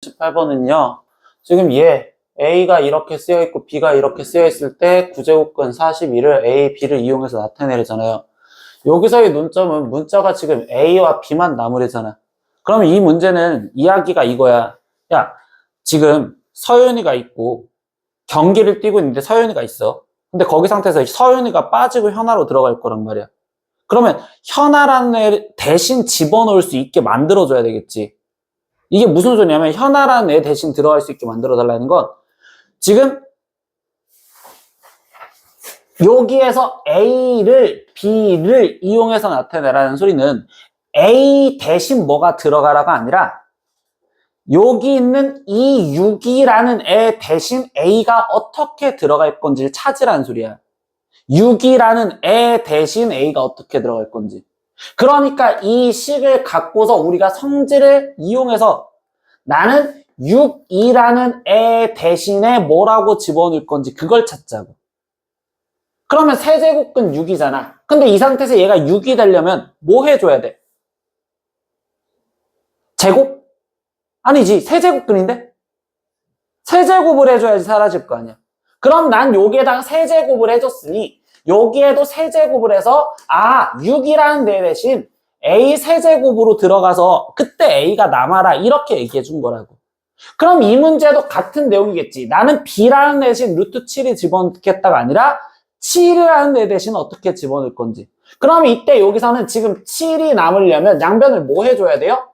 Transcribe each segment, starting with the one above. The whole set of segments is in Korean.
18번은요. 지금 A가 이렇게 쓰여있고 B가 이렇게 쓰여있을 때 구제곱근 42를 A, B를 이용해서 나타내려잖아요. 여기서의 논점은 문자가 지금 A와 B만 남으려잖아. 그러면 이 문제는 이야기가 이거야. 야, 지금 서윤이가 있고 경기를 뛰고 있는데 서윤이가 있어. 근데 거기 상태에서 서윤이가 빠지고 현아로 들어갈 거란 말이야. 그러면 현아라는 애 대신 집어넣을 수 있게 만들어줘야 되겠지. 이게 무슨 소리냐면 현아라는 애 대신 들어갈 수 있게 만들어달라는 건 지금 여기에서 A를 B를 이용해서 나타내라는 소리는 A 대신 뭐가 들어가라가 아니라 여기 있는 이 6이라는 애 대신 A가 어떻게 들어갈 건지를 찾으라는 소리야. 6이라는 애 대신 A가 어떻게 들어갈 건지. 그러니까 이 식을 갖고서 우리가 성질을 이용해서 나는 6이라는 애 대신에 뭐라고 집어넣을 건지 그걸 찾자고. 그러면 세제곱근 6이잖아. 근데 이 상태에서 얘가 6이 되려면 뭐 해줘야 돼? 제곱? 아니지. 세제곱근인데? 세제곱을 해줘야지 사라질 거 아니야. 그럼 난 여기에다가 세제곱을 해줬으니 여기에도 세제곱을 해서 6이라는 데 대신 A 세제곱으로 들어가서 그때 A가 남아라 이렇게 얘기해 준 거라고. 그럼 이 문제도 같은 내용이겠지. 나는 B라는 데 대신 루트 7이 집어넣겠다가 아니라 7이라는 데 대신 어떻게 집어넣을 건지. 그럼 이때 여기서는 지금 7이 남으려면 양변을 뭐 해줘야 돼요?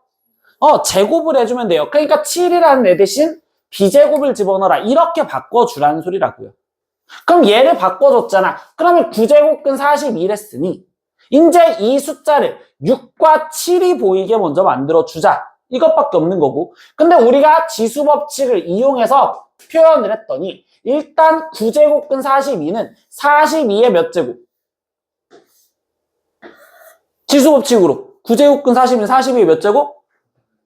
제곱을 해주면 돼요. 그러니까 7이라는 애 대신 B제곱을 집어넣어라. 이렇게 바꿔주라는 소리라고요. 그럼 얘를 바꿔줬잖아. 그러면 9제곱근 42랬으니 이제 이 숫자를 6과 7이 보이게 먼저 만들어주자. 이것밖에 없는 거고. 근데 우리가 지수법칙을 이용해서 표현을 했더니 일단 9제곱근 42는 42의 몇 제곱? 지수법칙으로 9제곱근 42는 42의 몇 제곱?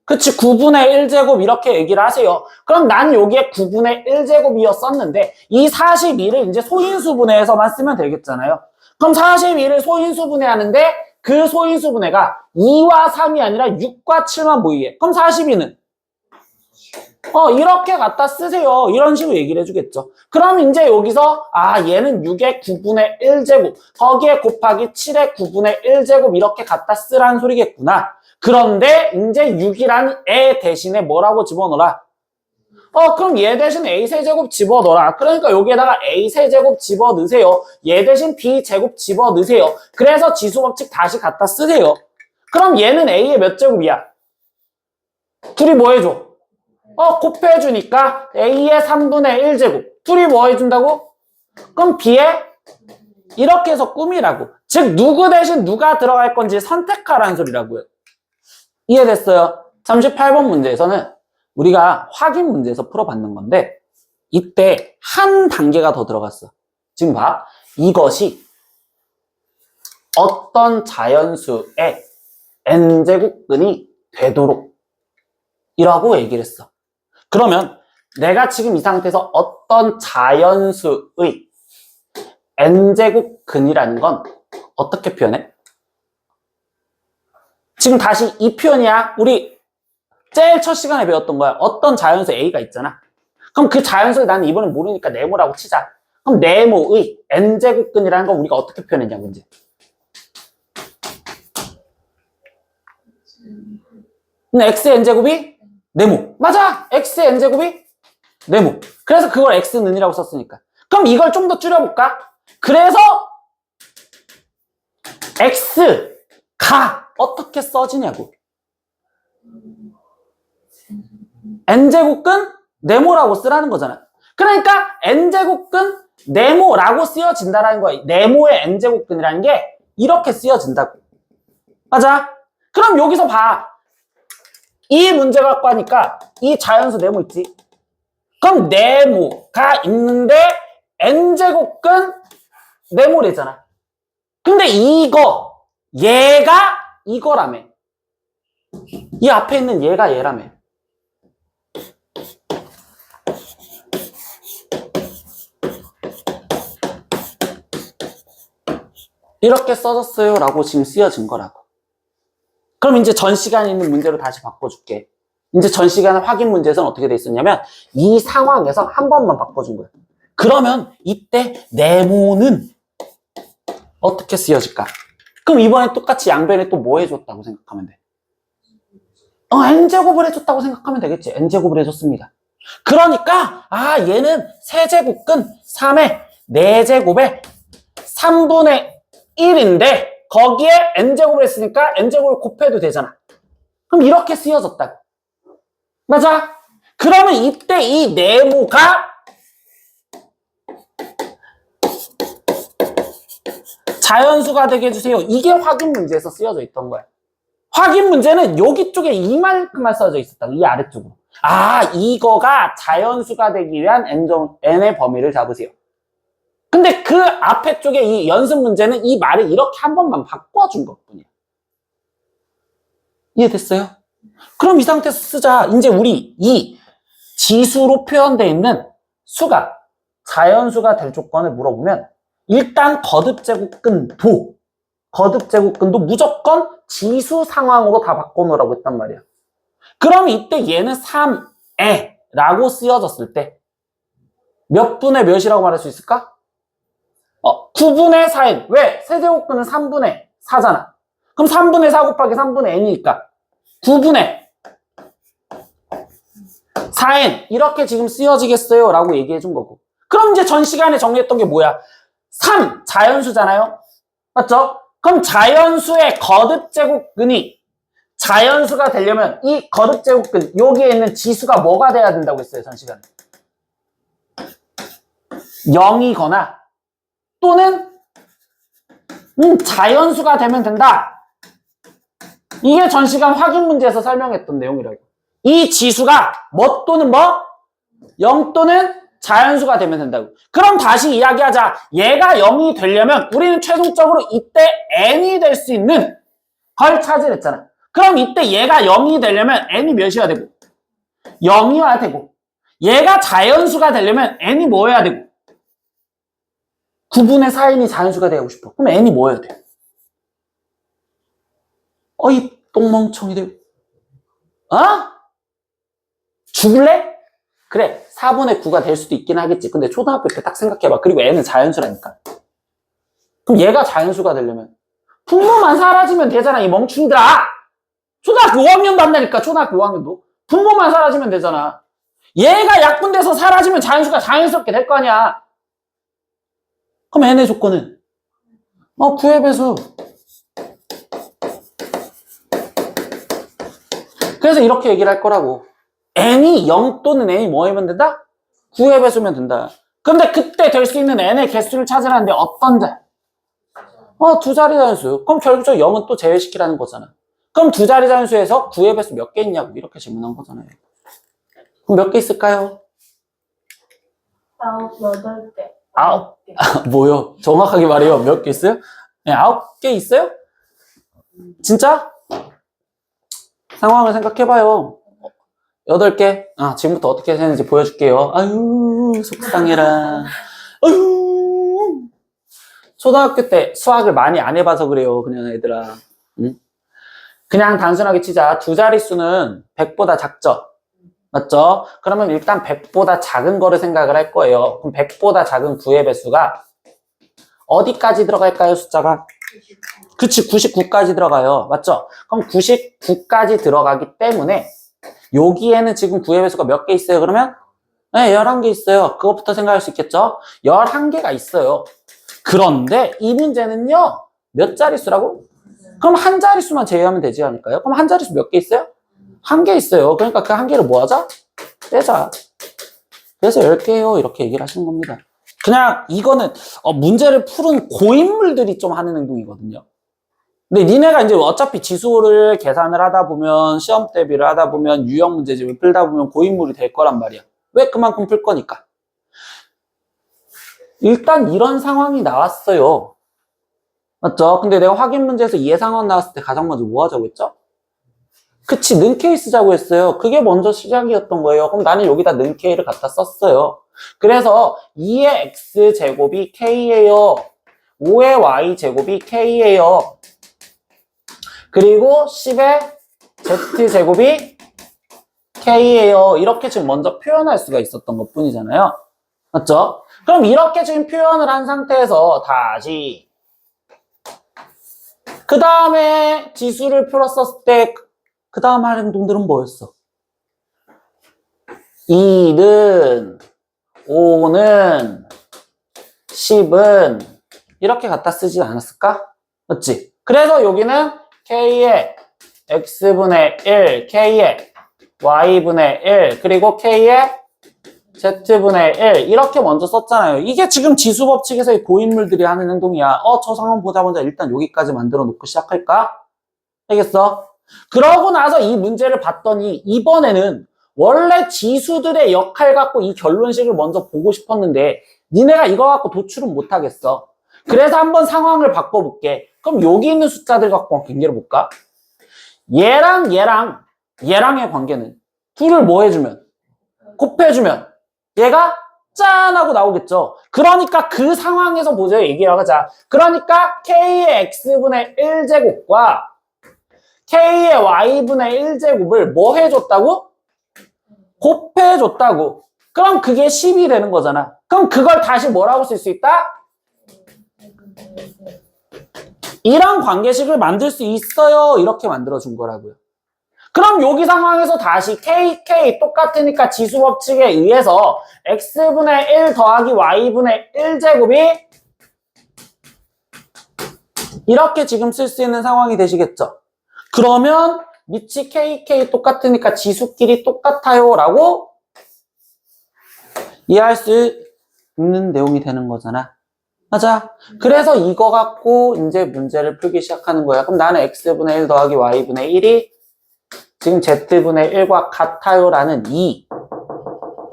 그치, 9분의 1제곱 이렇게 얘기를 하세요. 그럼 난 여기에 9분의 1제곱이었었는데 이 42를 이제 소인수분해해서만 쓰면 되겠잖아요. 그럼 42를 소인수분해하는데 그 소인수분해가 2와 3이 아니라 6과 7만 보이게. 그럼 42는? 이렇게 갖다 쓰세요. 이런 식으로 얘기를 해주겠죠. 그럼 이제 여기서 얘는 6의 9분의 1제곱 거기에 곱하기 7의 9분의 1제곱 이렇게 갖다 쓰라는 소리겠구나. 그런데 이제 6이라는 애 대신에 뭐라고 집어넣어라? 그럼 얘 대신 A 세제곱 집어넣어라. 그러니까 여기에다가 A 세제곱 집어넣으세요. 얘 대신 B 제곱 집어넣으세요. 그래서 지수법칙 다시 갖다 쓰세요. 그럼 얘는 A의 몇 제곱이야? 둘이 뭐 해줘? 곱해주니까 A의 3분의 1제곱. 둘이 뭐 해준다고? 그럼 B의 이렇게 해서 꾸미라고. 즉 누구 대신 누가 들어갈 건지 선택하라는 소리라고요. 이해됐어요? 38번 문제에서는 우리가 확인 문제에서 풀어봤는 건데 이때 한 단계가 더 들어갔어. 지금 봐. 이것이 어떤 자연수의 n제곱근이 되도록 이라고 얘기를 했어. 그러면 내가 지금 이 상태에서 어떤 자연수의 n제곱근이라는 건 어떻게 표현해? 지금 다시 이 표현이야. 우리 제일 첫 시간에 배웠던 거야. 어떤 자연수 A가 있잖아. 그럼 그 자연수를 나는 이번엔 모르니까 네모라고 치자. 그럼 네모의 n제곱근이라는 걸 우리가 어떻게 표현했냐 문제. x의 n제곱이 네모. 맞아. x의 n제곱이 네모. 그래서 그걸 x는이라고 썼으니까. 그럼 이걸 좀 더 줄여볼까? 그래서 x가 어떻게 써지냐고. n제곱근 네모라고 쓰라는 거잖아. 그러니까 n제곱근 네모라고 쓰여진다라는 거야. 네모의 n제곱근이라는 게 이렇게 쓰여진다고. 맞아? 그럼 여기서 봐. 이 문제 갖고 하니까 이 자연수 네모 있지? 그럼 네모가 있는데 n제곱근 네모래잖아. 근데 얘가 이거라며. 이 앞에 있는 얘가 얘라며. 이렇게 써졌어요 라고 지금 쓰여진 거라고. 그럼 이제 전 시간에 있는 문제로 다시 바꿔줄게. 이제 전 시간에 확인 문제에서는 어떻게 돼 있었냐면 이 상황에서 한 번만 바꿔준 거예요. 그러면 이때 네모는 어떻게 쓰여질까? 그럼 이번에 똑같이 양변에 또 뭐 해줬다고 생각하면 돼? n제곱을 해줬다고 생각하면 되겠지. n제곱을 해줬습니다. 그러니까 얘는 세제곱근 3의 4제곱에 3분의 1인데 거기에 n제곱을 했으니까 n제곱을 곱해도 되잖아. 그럼 이렇게 쓰여졌다. 맞아? 그러면 이때 이 네모가 자연수가 되게 해주세요. 이게 확인 문제에서 쓰여져 있던 거야. 확인 문제는 여기 쪽에 이만큼만 써져 있었다. 이 아래쪽으로. 이거가 자연수가 되기 위한 n의 범위를 잡으세요. 근데 그 앞에 쪽에 이 연습 문제는 이 말을 이렇게 한 번만 바꿔준 것뿐이야. 이해됐어요? 그럼 이 상태에서 쓰자. 이제 우리 이 지수로 표현되어 있는 수가 자연수가 될 조건을 물어보면 일단 거듭제곱근도 무조건 지수 상황으로 다 바꿔놓으라고 했단 말이야. 그럼 이때 얘는 3에 라고 쓰여졌을 때 몇 분의 몇이라고 말할 수 있을까? 9분의 4n. 왜? 세제곱근은 3분의 4잖아. 그럼 3분의 4 곱하기 3분의 n이니까 9분의 4n 이렇게 지금 쓰여지겠어요? 라고 얘기해 준 거고. 그럼 이제 전 시간에 정리했던 게 뭐야? 3 자연수잖아요? 맞죠? 그럼 자연수의 거듭제곱근이 자연수가 되려면 이 거듭제곱근 여기에 있는 지수가 뭐가 돼야 된다고 했어요? 전 시간에 0이거나 또는 자연수가 되면 된다. 이게 전 시간 확인 문제에서 설명했던 내용이라고. 이 지수가 뭐 또는 뭐? 0 또는 자연수가 되면 된다고. 그럼 다시 이야기하자. 얘가 0이 되려면 우리는 최종적으로 이때 n이 될 수 있는 걸 찾으랬잖아. 그럼 이때 얘가 0이 되려면 n이 몇이어야 되고? 0이어야 되고. 얘가 자연수가 되려면 n이 뭐여야 되고? 9분의 4n이 자연수가 되고 싶어. 그럼 n이 뭐여야 돼? 이 똥멍청이들. 죽을래? 그래, 4분의 9가 될 수도 있긴 하겠지. 근데 초등학교 때 딱 생각해봐. 그리고 n은 자연수라니까. 그럼 얘가 자연수가 되려면 분모만 사라지면 되잖아, 이 멍충이들아. 초등학교 5학년도 한다니까, 초등학교 5학년도. 분모만 사라지면 되잖아. 얘가 약분돼서 사라지면 자연수가 자연스럽게 될 거 아니야. 그럼 n의 조건은 9의 배수. 그래서 이렇게 얘기를 할 거라고. n이 0 또는 n이 뭐이면 된다? 9의 배수면 된다. 근데 그때 될 수 있는 n의 개수를 찾으라는데 어떤데? 두 자리 자연수. 그럼 결국적으로 0은 또 제외시키라는 거잖아. 그럼 두 자리 자연수에서 9의 배수 몇 개 있냐고 이렇게 질문한 거잖아요. 그럼 몇 개 있을까요? 8개. 뭐요? 정확하게 말해요. 몇 개 있어요? 네, 9개 있어요? 진짜? 상황을 생각해봐요. 8개? 지금부터 어떻게 되는지 보여줄게요. 아유, 속상해라. 아유. 초등학교 때 수학을 많이 안 해봐서 그래요. 그냥 애들아. 응? 그냥 단순하게 치자. 두 자릿수는 100보다 작죠? 맞죠? 그러면 일단 100보다 작은 거를 생각을 할 거예요. 그럼 100보다 작은 9의 배수가 어디까지 들어갈까요? 숫자가? 그치, 99까지 들어가요. 맞죠? 그럼 99까지 들어가기 때문에 여기에는 지금 9의 배수가 몇 개 있어요? 그러면? 네, 11개 있어요. 그것부터 생각할 수 있겠죠? 11개가 있어요. 그런데 이 문제는요, 몇 자릿수라고? 그럼 한 자릿수만 제외하면 되지 않을까요? 그럼 한 자릿수 몇 개 있어요? 1개 있어요. 그러니까 그 1개를 뭐 하자? 빼자. 그래서 10개예요. 이렇게 얘기를 하시는 겁니다. 그냥 이거는 문제를 푸는 고인물들이 좀 하는 행동이거든요. 근데 니네가 이제 어차피 지수를 계산을 하다 보면 시험 대비를 하다 보면 유형 문제집을 풀다 보면 고인물이 될 거란 말이야. 왜? 그만큼 풀 거니까. 일단 이런 상황이 나왔어요. 맞죠? 근데 내가 확인 문제에서 예상원 나왔을 때 가장 먼저 뭐 하자고 했죠? 그치, 는 K 쓰자고 했어요. 그게 먼저 시작이었던 거예요. 그럼 나는 여기다 는 K를 갖다 썼어요. 그래서 2의 X제곱이 K예요. 5의 Y제곱이 K예요. 그리고 10의 Z제곱이 K예요. 이렇게 지금 먼저 표현할 수가 있었던 것 뿐이잖아요. 맞죠? 그럼 이렇게 지금 표현을 한 상태에서 다시 그 다음에 지수를 풀었었을 때 그 다음 할 행동들은 뭐였어? 2는 5는 10은 이렇게 갖다 쓰지 않았을까? 맞지? 그래서 여기는 K의 X분의 1, K의 Y분의 1, 그리고 K의 Z분의 1 이렇게 먼저 썼잖아요. 이게 지금 지수 법칙에서의 고인물들이 하는 행동이야. 저 상황 보자마자 일단 여기까지 만들어 놓고 시작할까? 알겠어? 그러고 나서 이 문제를 봤더니 이번에는 원래 지수들의 역할 갖고 이 결론식을 먼저 보고 싶었는데 니네가 이거 갖고 도출은 못하겠어. 그래서 한번 상황을 바꿔볼게. 그럼 여기 있는 숫자들 갖고 관계를 볼까? 얘랑의 관계는 둘을 뭐 해주면? 곱해주면 얘가 짠 하고 나오겠죠. 그러니까 그 상황에서 보자 얘기를 하자. 그러니까 K의 X분의 1제곱과 K의 Y분의 1제곱을 뭐 해줬다고? 곱해줬다고. 그럼 그게 10이 되는 거잖아. 그럼 그걸 다시 뭐라고 쓸 수 있다? 이런 관계식을 만들 수 있어요. 이렇게 만들어준 거라고요. 그럼 여기 상황에서 다시 KK 똑같으니까 지수 법칙에 의해서 X분의 1 더하기 Y분의 1제곱이 이렇게 지금 쓸 수 있는 상황이 되시겠죠. 그러면 밑이 KK 똑같으니까 지수끼리 똑같아요 라고 이해할 수 있는 내용이 되는 거잖아. 맞아. 그래서 이거 갖고 이제 문제를 풀기 시작하는 거야. 그럼 나는 X분의 1 더하기 Y분의 1이 지금 Z분의 1과 같아요라는 이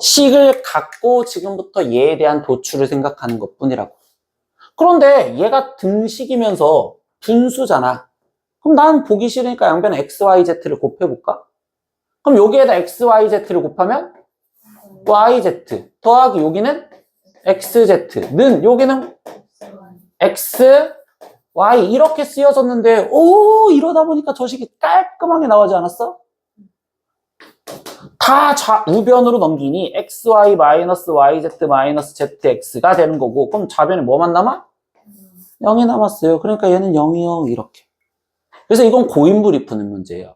식을 갖고 지금부터 얘에 대한 도출을 생각하는 것 뿐이라고. 그런데 얘가 등식이면서 분수잖아. 그럼 난 보기 싫으니까 양변에 XYZ를 곱해볼까? 그럼 여기에다 XYZ를 곱하면 YZ 더하기 여기는 XZ는 여기는 XY 이렇게 쓰여졌는데 이러다 보니까 저 식이 깔끔하게 나오지 않았어? 다 우변으로 넘기니 XY 마이너스 YZ 마이너스 ZX가 되는 거고 그럼 좌변에 뭐만 남아? 0이 남았어요. 그러니까 얘는 0이요 이렇게. 그래서 이건 고인물이 푸는 문제예요.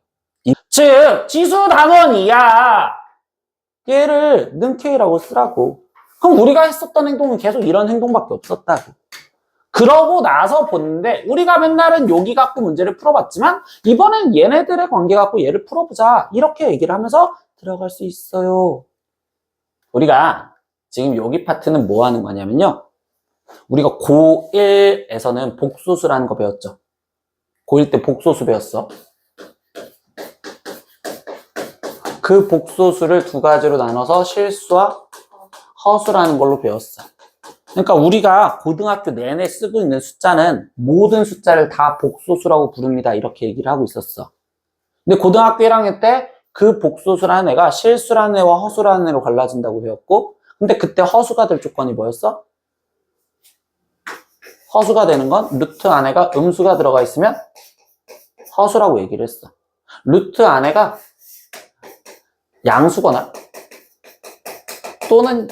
즉 지수 단원이야. 얘를 는 K라고 쓰라고. 그럼 우리가 했었던 행동은 계속 이런 행동밖에 없었다고. 그러고 나서 보는데 우리가 맨날은 여기 갖고 문제를 풀어봤지만 이번엔 얘네들의 관계 갖고 얘를 풀어보자 이렇게 얘기를 하면서 들어갈 수 있어요. 우리가 지금 여기 파트는 뭐 하는 거냐면요. 우리가 고1에서는 복소수라는 거 배웠죠. 고1 때 복소수 배웠어. 그 복소수를 두 가지로 나눠서 실수와 허수라는 걸로 배웠어. 그러니까 우리가 고등학교 내내 쓰고 있는 숫자는 모든 숫자를 다 복소수라고 부릅니다. 이렇게 얘기를 하고 있었어. 근데 고등학교 1학년 때 그 복소수라는 애가 실수라는 애와 허수라는 애로 갈라진다고 배웠고 근데 그때 허수가 될 조건이 뭐였어? 허수가 되는 건 루트 안에가 음수가 들어가 있으면 허수라고 얘기를 했어. 루트 안에가 양수거나 또는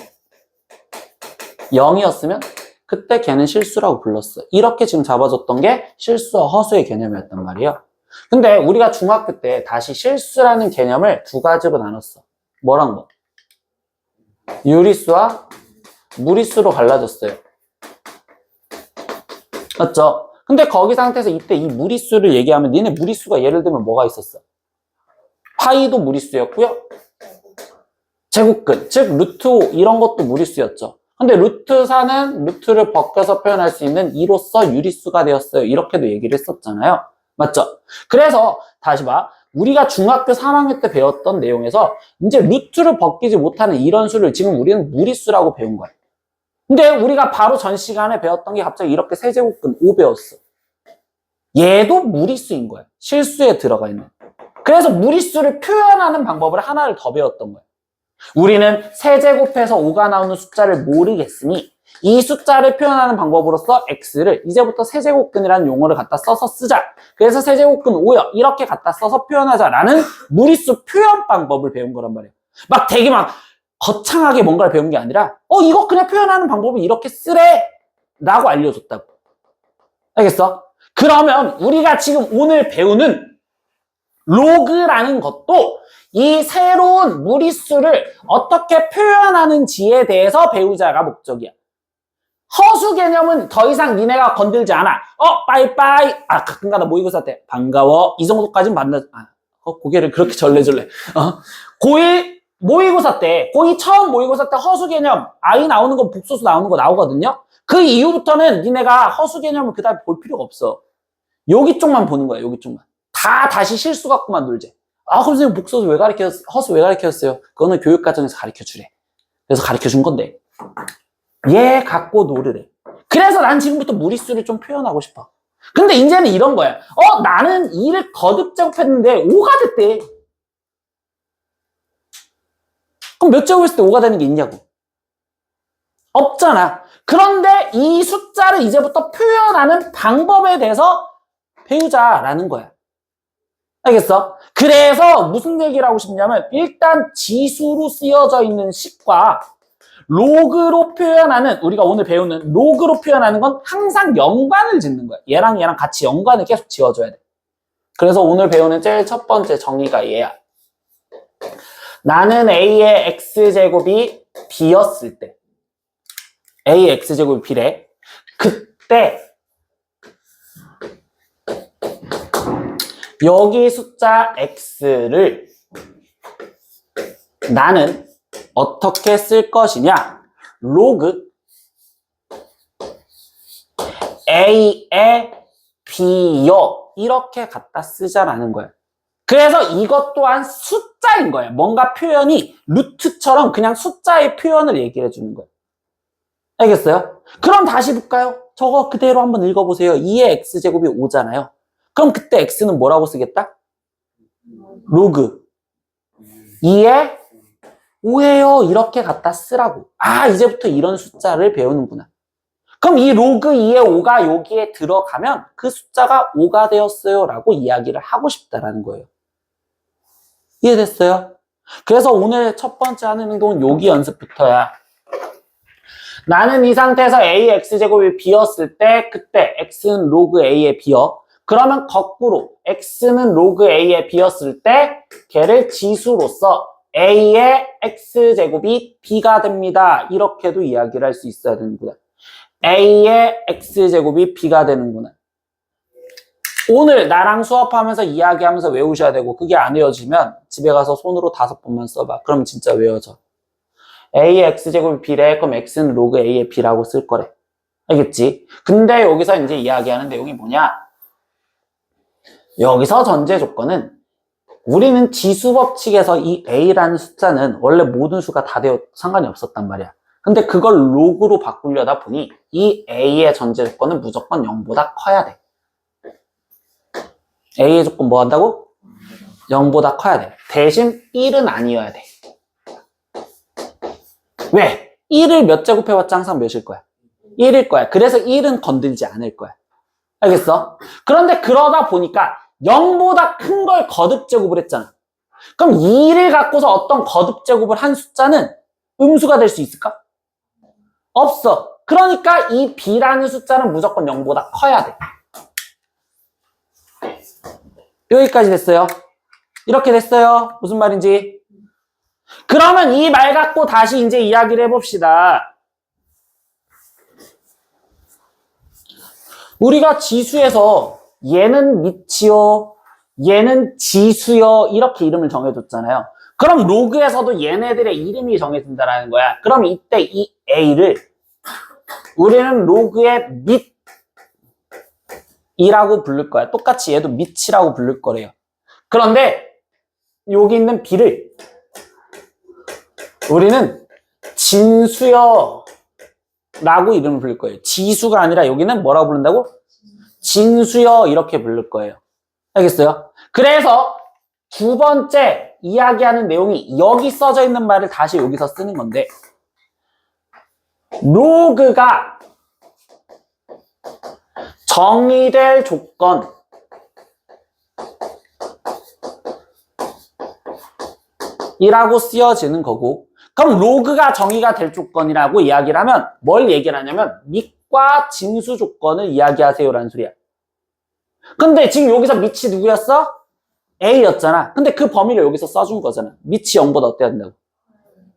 0이었으면 그때 걔는 실수라고 불렀어. 이렇게 지금 잡아줬던 게 실수와 허수의 개념이었단 말이에요. 근데 우리가 중학교 때 다시 실수라는 개념을 두 가지로 나눴어. 뭐랑 뭐? 유리수와 무리수로 갈라졌어요. 맞죠? 근데 거기 상태에서 이때 이 무리수를 얘기하면 니네 무리수가 예를 들면 뭐가 있었어? 파이도 무리수였고요. 제곱근, 즉 루트 5 이런 것도 무리수였죠. 근데 루트 4는 루트를 벗겨서 표현할 수 있는 이로써 유리수가 되었어요. 이렇게도 얘기를 했었잖아요. 맞죠? 그래서 다시 봐. 우리가 중학교 3학년 때 배웠던 내용에서 이제 루트를 벗기지 못하는 이런 수를 지금 우리는 무리수라고 배운 거야. 근데 우리가 바로 전 시간에 배웠던 게 갑자기 이렇게 세제곱근 5 배웠어. 얘도 무리수인 거야. 실수에 들어가 있는. 그래서 무리수를 표현하는 방법을 하나를 더 배웠던 거야. 우리는 세제곱해서 5가 나오는 숫자를 모르겠으니 이 숫자를 표현하는 방법으로서 x를 이제부터 세제곱근이라는 용어를 갖다 써서 쓰자. 그래서 세제곱근 5여 이렇게 갖다 써서 표현하자라는 무리수 표현 방법을 배운 거란 말이에요. 막 되게 막 거창하게 뭔가를 배운 게 아니라 이거 그냥 표현하는 방법을 이렇게 쓰래 라고 알려줬다고. 알겠어? 그러면 우리가 지금 오늘 배우는 로그라는 것도 이 새로운 무리수를 어떻게 표현하는지에 대해서 배우자가 목적이야. 허수 개념은 더 이상 니네가 건들지 않아. 빠이빠이. 가끔가다 모의고사 때 반가워. 이 정도까지는 만나. 고개를 그렇게 절레절레. 고1 모의고사 때, 고2 처음 모의고사 때 허수 개념, I 나오는 거, 북소수 나오는 거 나오거든요. 그 이후부터는 니네가 허수 개념을 그다음에 볼 필요가 없어. 여기 쪽만 보는 거야. 여기 쪽만. 다 다시 실수 갖고만 놀지. 그럼 선생님 북소수 왜 가르쳤어요? 허수 왜 가르쳤어요? 그거는 교육과정에서 가르쳐주래. 그래서 가르쳐준 건데. 얘 갖고 놀으래. 그래서 난 지금부터 무리수를 좀 표현하고 싶어. 근데 이제는 이런 거야. 나는 2를 거듭 제곱했는데 5가 됐대. 그럼 몇 제곱했을 때 5가 되는 게 있냐고. 없잖아. 그런데 이 숫자를 이제부터 표현하는 방법에 대해서 배우자라는 거야. 알겠어? 그래서 무슨 얘기를 하고 싶냐면 일단 지수로 쓰여져 있는 식과 로그로 표현하는, 우리가 오늘 배우는 로그로 표현하는 건 항상 연관을 짓는 거야. 얘랑 얘랑 같이 연관을 계속 지어줘야 돼. 그래서 오늘 배우는 제일 첫 번째 정의가 얘야. 나는 A의 X제곱이 B였을 때, A의 X제곱이 B래. 그때 여기 숫자 X를 나는 어떻게 쓸 것이냐? 로그 A의 B여 이렇게 갖다 쓰자라는 거야. 그래서 이것 또한 숫자인 거야. 뭔가 표현이 루트처럼 그냥 숫자의 표현을 얘기를 해주는 거야. 알겠어요? 그럼 다시 볼까요? 저거 그대로 한번 읽어보세요. 2의 X제곱이 5잖아요. 그럼 그때 X는 뭐라고 쓰겠다? 로그 2의 5예요. 이렇게 갖다 쓰라고. 이제부터 이런 숫자를 배우는구나. 그럼 이 로그 2의 5가 여기에 들어가면 그 숫자가 5가 되었어요 라고 이야기를 하고 싶다라는 거예요. 이해됐어요? 그래서 오늘 첫 번째 하는 행동은 여기 연습부터야. 나는 이 상태에서 A의 X제곱이 B였을 때 그때 X는 로그 A의 B여. 그러면 거꾸로 X는 로그 A의 B였을 때 걔를 지수로서 A의 X제곱이 B가 됩니다. 이렇게도 이야기를 할 수 있어야 되는구나. A의 X제곱이 B가 되는구나. 오늘 나랑 수업하면서 이야기하면서 외우셔야 되고 그게 안 외워지면 집에 가서 손으로 5번만 써봐. 그럼 진짜 외워져. A의 X제곱이 B래. 그럼 X는 로그 A의 B라고 쓸 거래. 알겠지? 근데 여기서 이제 이야기하는 내용이 뭐냐? 여기서 전제 조건은 우리는 지수 법칙에서 이 A라는 숫자는 원래 모든 수가 다 되어 상관이 없었단 말이야. 근데 그걸 로그로 바꾸려다 보니 이 A의 전제 조건은 무조건 0보다 커야 돼. A의 조건 뭐 한다고? 0보다 커야 돼. 대신 1은 아니어야 돼. 왜? 1을 몇 제곱해봤자 항상 몇일 거야? 1일 거야. 그래서 1은 건들지 않을 거야. 알겠어? 그런데 그러다 보니까 0보다 큰 걸 거듭 제곱을 했잖아. 그럼 2를 갖고서 어떤 거듭 제곱을 한 숫자는 음수가 될 수 있을까? 없어. 그러니까 이 B라는 숫자는 무조건 0보다 커야 돼. 여기까지 됐어요. 이렇게 됐어요. 무슨 말인지. 그러면 이 말 갖고 다시 이제 이야기를 해봅시다. 우리가 지수에서 얘는 밑이요, 얘는 지수요 이렇게 이름을 정해줬잖아요. 그럼 로그에서도 얘네들의 이름이 정해진다는 거야. 그럼 이때 이 A를 우리는 로그의 밑이라고 부를 거야. 똑같이 얘도 밑이라고 부를 거래요. 그런데 여기 있는 B를 우리는 진수요 라고 이름을 부를 거예요. 지수가 아니라 여기는 뭐라고 부른다고? 진수요 이렇게 부를 거예요. 알겠어요? 그래서 두 번째 이야기하는 내용이 여기 써져 있는 말을 다시 여기서 쓰는 건데 로그가 정의될 조건 이라고 쓰여지는 거고, 그럼 로그가 정의가 될 조건이라고 이야기를 하면 뭘 얘기를 하냐면 밑과 진수 조건을 이야기하세요라는 소리야. 근데 지금 여기서 밑이 누구였어? A였잖아. 근데 그 범위를 여기서 써준 거잖아. 밑이 0보다 어때야 된다고?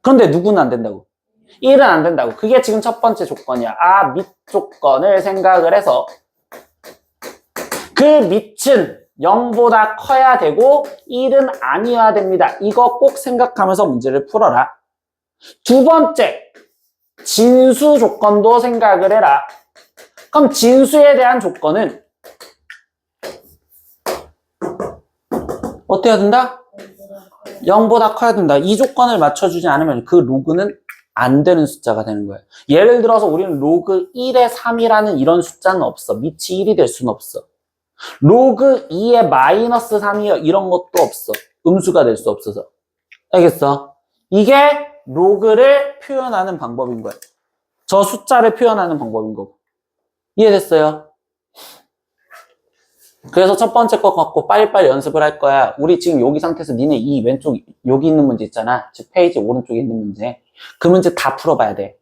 그런데 누구는 안 된다고? 1은 안 된다고. 그게 지금 첫 번째 조건이야. 밑 조건을 생각을 해서 그 밑은 0보다 커야 되고 1은 아니어야 됩니다. 이거 꼭 생각하면서 문제를 풀어라. 두 번째, 진수 조건도 생각을 해라. 그럼 진수에 대한 조건은 어때야 된다? 0보다 커야 된다. 이 조건을 맞춰주지 않으면 그 로그는 안 되는 숫자가 되는 거예요. 예를 들어서 우리는 로그 1에 3이라는 이런 숫자는 없어. 밑이 1이 될 수는 없어. 로그 2에 마이너스 3이요. 이런 것도 없어. 음수가 될 수 없어서. 알겠어? 이게 로그를 표현하는 방법인 거예요. 저 숫자를 표현하는 방법인 거고. 이해됐어요? 그래서 첫 번째 거 갖고 빨리빨리 연습을 할 거야. 우리 지금 여기 상태에서 니네 이 왼쪽 여기 있는 문제 있잖아. 즉 페이지 오른쪽에 있는 문제. 그 문제 다 풀어봐야 돼.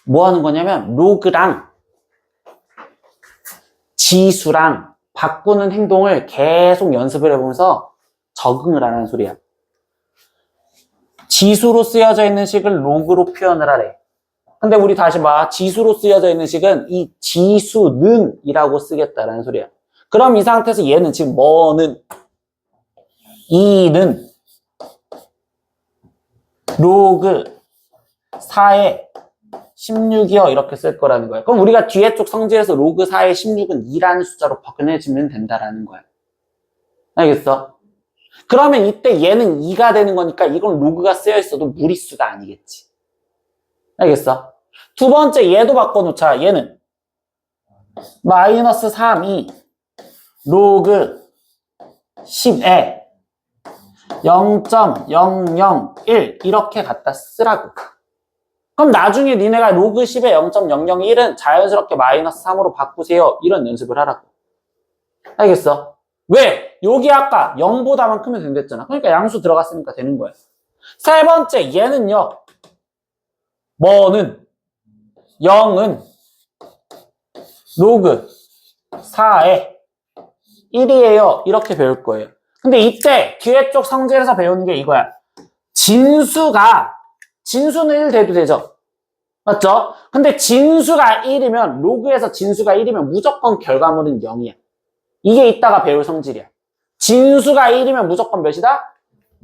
뭐 하는 거냐면 로그랑 지수랑 바꾸는 행동을 계속 연습을 해보면서 적응을 하라는 소리야. 지수로 쓰여져 있는 식을 로그로 표현을 하래. 근데 우리 다시 봐. 지수로 쓰여져 있는 식은 이 지수는 이라고 쓰겠다라는 소리야. 그럼 이 상태에서 얘는 지금 뭐는 2는 로그 4에 16이요 이렇게 쓸 거라는 거야. 그럼 우리가 뒤에 쪽 성질에서 로그 4에 16은 2라는 숫자로 바꿔내주면 된다라는 거야. 알겠어? 그러면 이때 얘는 2가 되는 거니까 이건 로그가 쓰여 있어도 무리수가 아니겠지. 알겠어? 두 번째 얘도 바꿔놓자. 얘는 마이너스 3이 로그 10에 0.001 이렇게 갖다 쓰라고. 그럼 나중에 니네가 로그 10에 0.001은 자연스럽게 마이너스 3으로 바꾸세요. 이런 연습을 하라고. 알겠어? 왜? 여기 아까 0보다만 크면 된댔잖아. 그러니까 양수 들어갔으니까 되는 거야. 세 번째 얘는요. 뭐는 0은 로그 4에 1이에요. 이렇게 배울 거예요. 근데 이때 뒤에 쪽 성질에서 배우는 게 이거야. 진수는 1 돼도 되죠? 맞죠? 근데 진수가 1이면 로그에서 진수가 1이면 무조건 결과물은 0이야. 이게 이따가 배울 성질이야. 진수가 1이면 무조건 몇이다?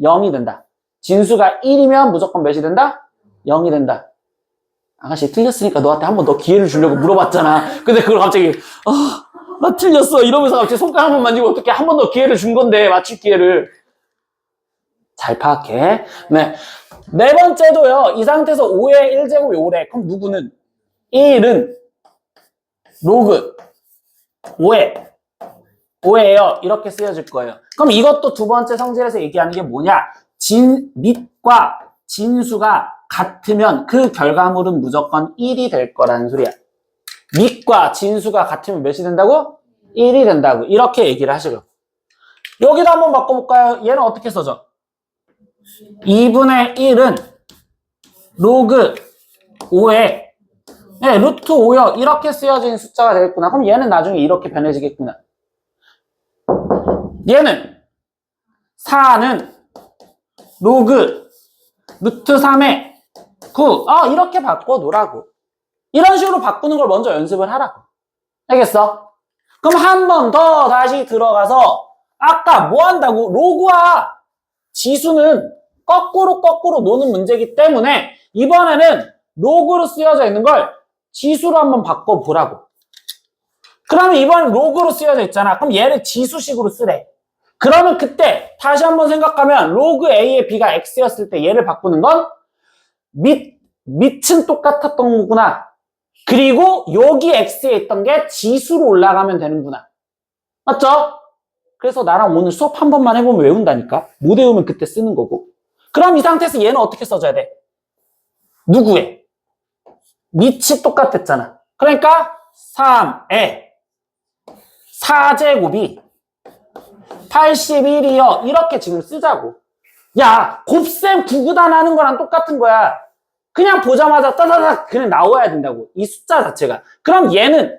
0이 된다. 진수가 1이면 무조건 몇이 된다? 0이 된다. 아가씨 틀렸으니까 너한테 한 번 더 기회를 주려고 물어봤잖아. 근데 그걸 갑자기 나 틀렸어 이러면서 갑자기 손가락 한 번 만지고 어떻게 한 번 더 기회를 준 건데 맞출 기회를. 잘 파악해. 네 번째도요. 이 상태에서 5의 1제곱이 5래. 그럼 누구는 1은 로그 5예요. 이렇게 쓰여질 거예요. 그럼 이것도 두 번째 성질에서 얘기하는 게 뭐냐? 밑과 진수가 같으면 그 결과물은 무조건 1이 될 거라는 소리야. 밑과 진수가 같으면 몇이 된다고? 1이 된다고. 이렇게 얘기를 하시고. 여기도 한번 바꿔볼까요? 얘는 어떻게 써져? 2분의 1은 로그 5에 루트 5요. 이렇게 쓰여진 숫자가 되겠구나. 그럼 얘는 나중에 이렇게 변해지겠구나. 얘는 4는 로그 루트 3에 9. 이렇게 바꿔놓으라고. 이런 식으로 바꾸는 걸 먼저 연습을 하라고. 알겠어? 그럼 한 번 더 다시 들어가서 아까 뭐 한다고? 로그와 지수는 거꾸로 노는 문제이기 때문에 이번에는 로그로 쓰여져 있는 걸 지수로 한번 바꿔보라고. 그러면 이번엔 로그로 쓰여져 있잖아. 그럼 얘를 지수식으로 쓰래. 그러면 그때 다시 한번 생각하면 로그 A의 B가 X였을 때 얘를 바꾸는 건 밑은 똑같았던 거구나. 그리고 여기 X에 있던 게 지수로 올라가면 되는구나. 맞죠? 그래서 나랑 오늘 수업 한 번만 해보면 외운다니까. 못 외우면 그때 쓰는 거고. 그럼 이 상태에서 얘는 어떻게 써줘야 돼? 누구의? 밑이 똑같았잖아. 그러니까 3에 4제곱이 81이요. 이렇게 지금 쓰자고. 야, 곱셈 구구단하는 거랑 똑같은 거야. 그냥 보자마자 따다닥 그냥 나와야 된다고. 이 숫자 자체가. 그럼 얘는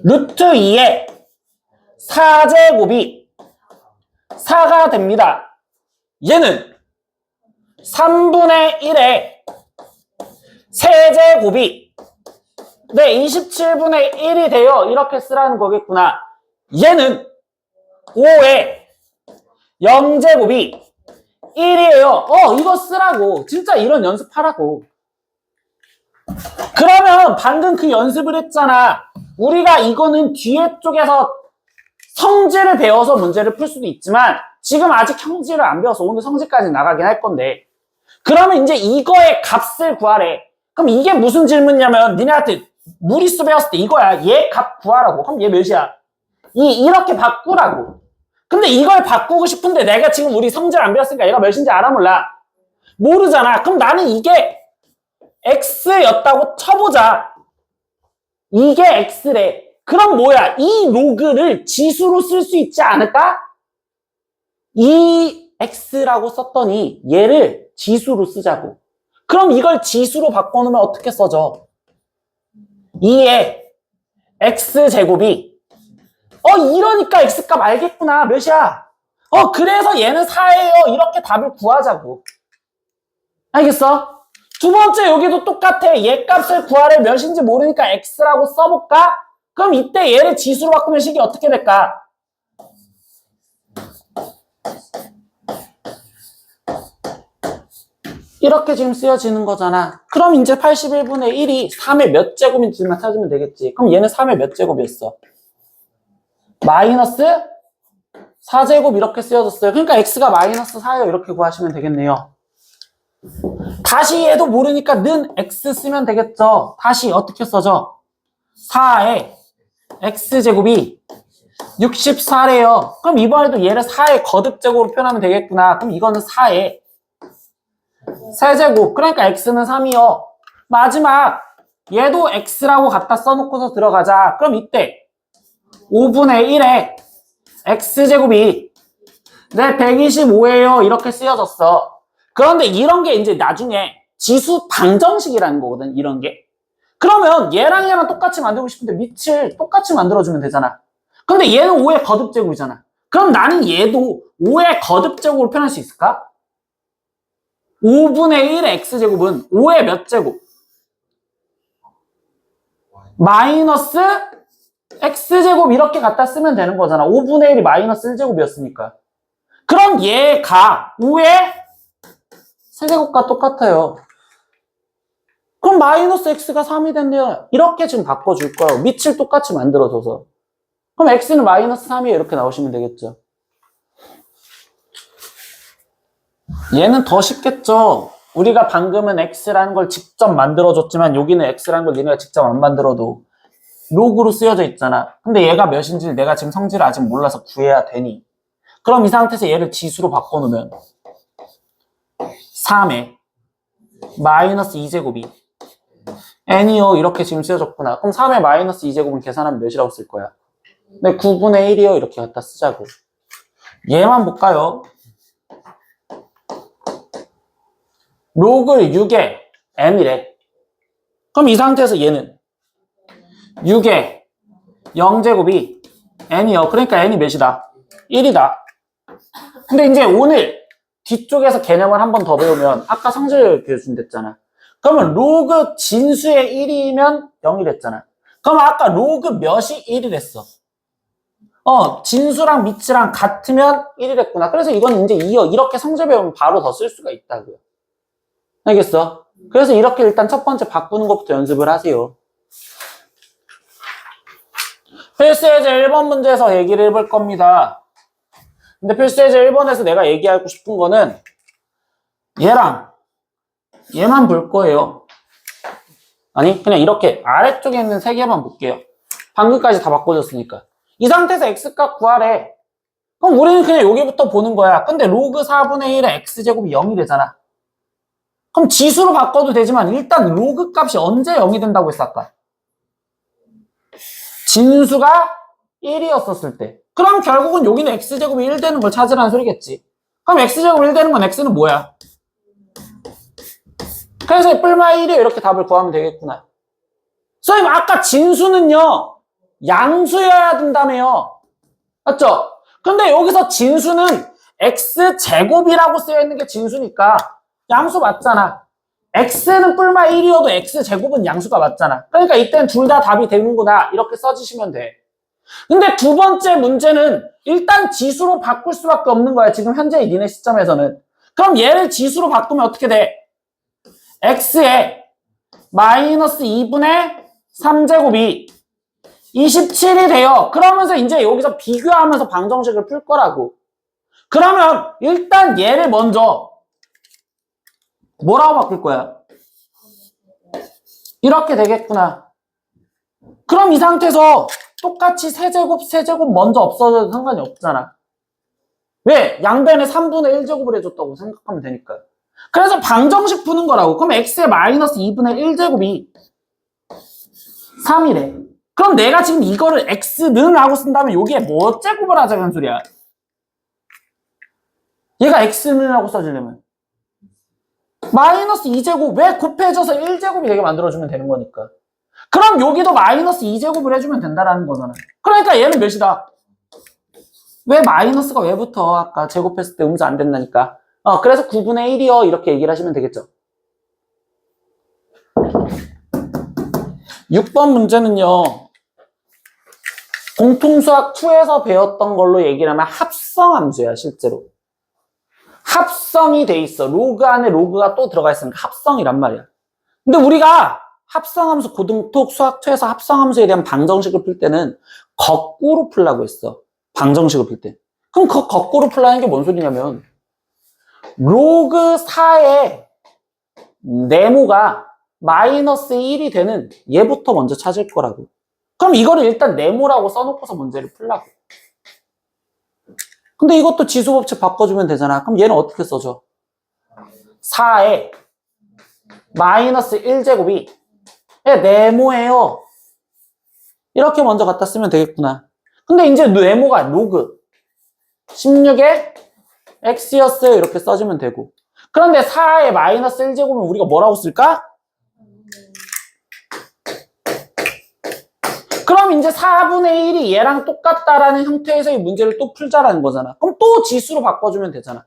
루트 2에 4제곱이 4가 됩니다. 얘는 3분의 1에 세제곱이 네 27분의 1이 돼요. 이렇게 쓰라는 거겠구나. 얘는 5에 0제곱이 1이에요. 이거 쓰라고. 진짜 이런 연습하라고. 그러면 방금 그 연습을 했잖아. 우리가 이거는 뒤에 쪽에서 성질을 배워서 문제를 풀 수도 있지만 지금 아직 성질을 안 배워서 오늘 성질까지 나가긴 할 건데 그러면 이제 이거의 값을 구하래. 그럼 이게 무슨 질문이냐면 니네한테 무리수 배웠을 때 이거야. 얘 값 구하라고. 그럼 얘 몇이야? 이렇게 바꾸라고. 근데 이걸 바꾸고 싶은데 내가 지금 우리 성질 안 배웠으니까 얘가 몇인지 알아 몰라? 모르잖아. 그럼 나는 이게 x였다고 쳐보자. 이게 x래. 그럼 뭐야? 이 로그를 지수로 쓸 수 있지 않을까? 이 x라고 썼더니 얘를 지수로 쓰자고. 그럼 이걸 지수로 바꿔놓으면 어떻게 써져? 2의 x제곱이 이러니까 x값 알겠구나. 몇이야? 그래서 얘는 4예요. 이렇게 답을 구하자고. 알겠어? 두 번째 여기도 똑같아. 얘 값을 구하래. 몇인지 모르니까 x라고 써볼까? 그럼 이때 얘를 지수로 바꾸면 식이 어떻게 될까? 이렇게 지금 쓰여지는 거잖아. 그럼 이제 81분의 1이 3의 몇 제곱인지만 찾으면 되겠지. 그럼 얘는 3의 몇 제곱이었어? 마이너스 4제곱 이렇게 쓰여졌어요. 그러니까 x가 마이너스 4예요. 이렇게 구하시면 되겠네요. 다시 얘도 모르니까 는 x 쓰면 되겠죠. 다시 어떻게 써져? 4에 x제곱이 64래요. 그럼 이번에도 얘를 4의 거듭제곱으로 표현하면 되겠구나. 그럼 이거는 4의 세제곱. 그러니까 x는 3이요. 마지막 얘도 x라고 갖다 써놓고서 들어가자. 그럼 이때 5분의 1에 x제곱이 네 125예요. 이렇게 쓰여졌어. 그런데 이런 게 이제 나중에 지수 방정식이라는 거거든. 이런 게. 그러면 얘랑 얘랑 똑같이 만들고 싶은데 밑을 똑같이 만들어주면 되잖아. 근데 얘는 5의 거듭제곱이잖아. 그럼 나는 얘도 5의 거듭제곱으로 표현할 수 있을까? 5분의 1의 x제곱은 5의 몇 제곱? 마이너스 x제곱 이렇게 갖다 쓰면 되는 거잖아. 5분의 1이 마이너스 1제곱이었으니까. 그럼 얘가 5의 세제곱과 똑같아요. 그럼 마이너스 x가 3이 된대요. 이렇게 지금 바꿔줄 거예요. 밑을 똑같이 만들어줘서. 그럼 x는 마이너스 3이에요. 이렇게 나오시면 되겠죠. 얘는 더 쉽겠죠. 우리가 방금은 x라는 걸 직접 만들어줬지만 여기는 x라는 걸 니네가 직접 안 만들어도 로그로 쓰여져 있잖아. 근데 얘가 몇인지 내가 지금 성질을 아직 몰라서 구해야 되니. 그럼 이 상태에서 얘를 지수로 바꿔놓으면 3에 마이너스 2제곱이 n이요. 이렇게 지금 쓰여졌구나. 그럼 3의 마이너스 2제곱은 계산하면 몇이라고 쓸 거야? 네, 9분의 1이요. 이렇게 갖다 쓰자고. 얘만 볼까요? 로그 6에 n이래. 그럼 이 상태에서 얘는 6에 0제곱이 n이요. 그러니까 n이 몇이다? 1이다. 근데 이제 오늘 뒤쪽에서 개념을 한 번 더 배우면 아까 성질 교수님됐잖아. 그러면 로그 진수의 1이면 0이랬잖아. 그럼 아까 로그 몇이 1이랬어? 진수랑 밑이랑 같으면 1이랬구나. 그래서 이건 이제 이렇게 성질 배우면 바로 더 쓸 수가 있다고요. 알겠어? 그래서 이렇게 일단 첫 번째 바꾸는 것부터 연습을 하세요. 필수예제 1번 문제에서 얘기를 해볼 겁니다. 근데 필수예제 1번에서 내가 얘기하고 싶은 거는 얘랑 얘만 볼 거예요. 아니 그냥 이렇게 아래쪽에 있는 세 개만 볼게요. 방금까지 다 바꿔줬으니까. 이 상태에서 x값 구하래. 그럼 우리는 그냥 여기부터 보는 거야. 근데 로그 4분의 1의 x제곱이 0이 되잖아. 그럼 지수로 바꿔도 되지만 일단 로그 값이 언제 0이 된다고 했어 아까? 진수가 1이었었을 때. 그럼 결국은 여기는 x제곱이 1 되는 걸 찾으라는 소리겠지. 그럼 x제곱 1 되는 건 x는 뭐야? 그래서 뿔마 1이요 이렇게 답을 구하면 되겠구나. 선생님 아까 진수는요 양수여야 된다며요. 맞죠? 근데 여기서 진수는 x제곱이라고 쓰여있는 게 진수니까 양수 맞잖아. x는 뿔마 1이어도 x제곱은 양수가 맞잖아. 그러니까 이때는 둘 다 답이 되는구나 이렇게 써주시면 돼. 근데 두 번째 문제는 일단 지수로 바꿀 수밖에 없는 거야. 지금 현재 니네 시점에서는. 그럼 얘를 지수로 바꾸면 어떻게 돼? x에 마이너스 2분의 3제곱이 27이 돼요. 그러면서 이제 여기서 비교하면서 방정식을 풀 거라고. 그러면 일단 얘를 먼저 뭐라고 바꿀 거야? 이렇게 되겠구나. 그럼 이 상태에서 똑같이 세제곱 먼저 없어져도 상관이 없잖아. 왜? 양변에 3분의 1제곱을 해줬다고 생각하면 되니까. 그래서 방정식 푸는 거라고. 그럼 x의 마이너스 2분의 1제곱이 3이래. 그럼 내가 지금 이거를 x는 하고 쓴다면 여기에 뭐 제곱을 하자는 소리야? 얘가 x는 하고 써주려면 마이너스 2제곱 왜 곱해져서 1제곱이 되게 만들어주면 되는 거니까. 그럼 여기도 마이너스 2제곱을 해주면 된다라는 거잖아. 그러니까 얘는 몇이다? 왜 마이너스가 왜 붙어? 아까 제곱했을 때 음수 안 된다니까. 그래서 9분의 1이요 이렇게 얘기를 하시면 되겠죠. 6번 문제는요. 공통수학 2에서 배웠던 걸로 얘기를 하면 합성함수야 실제로. 합성이 돼 있어. 로그 안에 로그가 또 들어가 있으니까 합성이란 말이야. 근데 우리가 합성함수 고등톡 수학 2에서 합성함수에 대한 방정식을 풀 때는 거꾸로 풀라고 했어. 방정식을 풀 때. 그럼 그 거꾸로 풀라는 게 뭔 소리냐면 로그 4의 네모가 마이너스 1이 되는 얘부터 먼저 찾을 거라고. 그럼 이거를 일단 네모라고 써놓고서 문제를 풀라고. 근데 이것도 지수법칙 바꿔주면 되잖아. 그럼 얘는 어떻게 써줘? 4의 마이너스 1제곱이 네모예요. 이렇게 먼저 갖다 쓰면 되겠구나. 근데 이제 네모가 로그 16에 x였어요. 이렇게 써주면 되고. 그런데 4의 마이너스 1제곱은 우리가 뭐라고 쓸까? 그럼 이제 4분의 1이 얘랑 똑같다라는 형태에서의 문제를 또 풀자라는 거잖아. 그럼 또 지수로 바꿔주면 되잖아.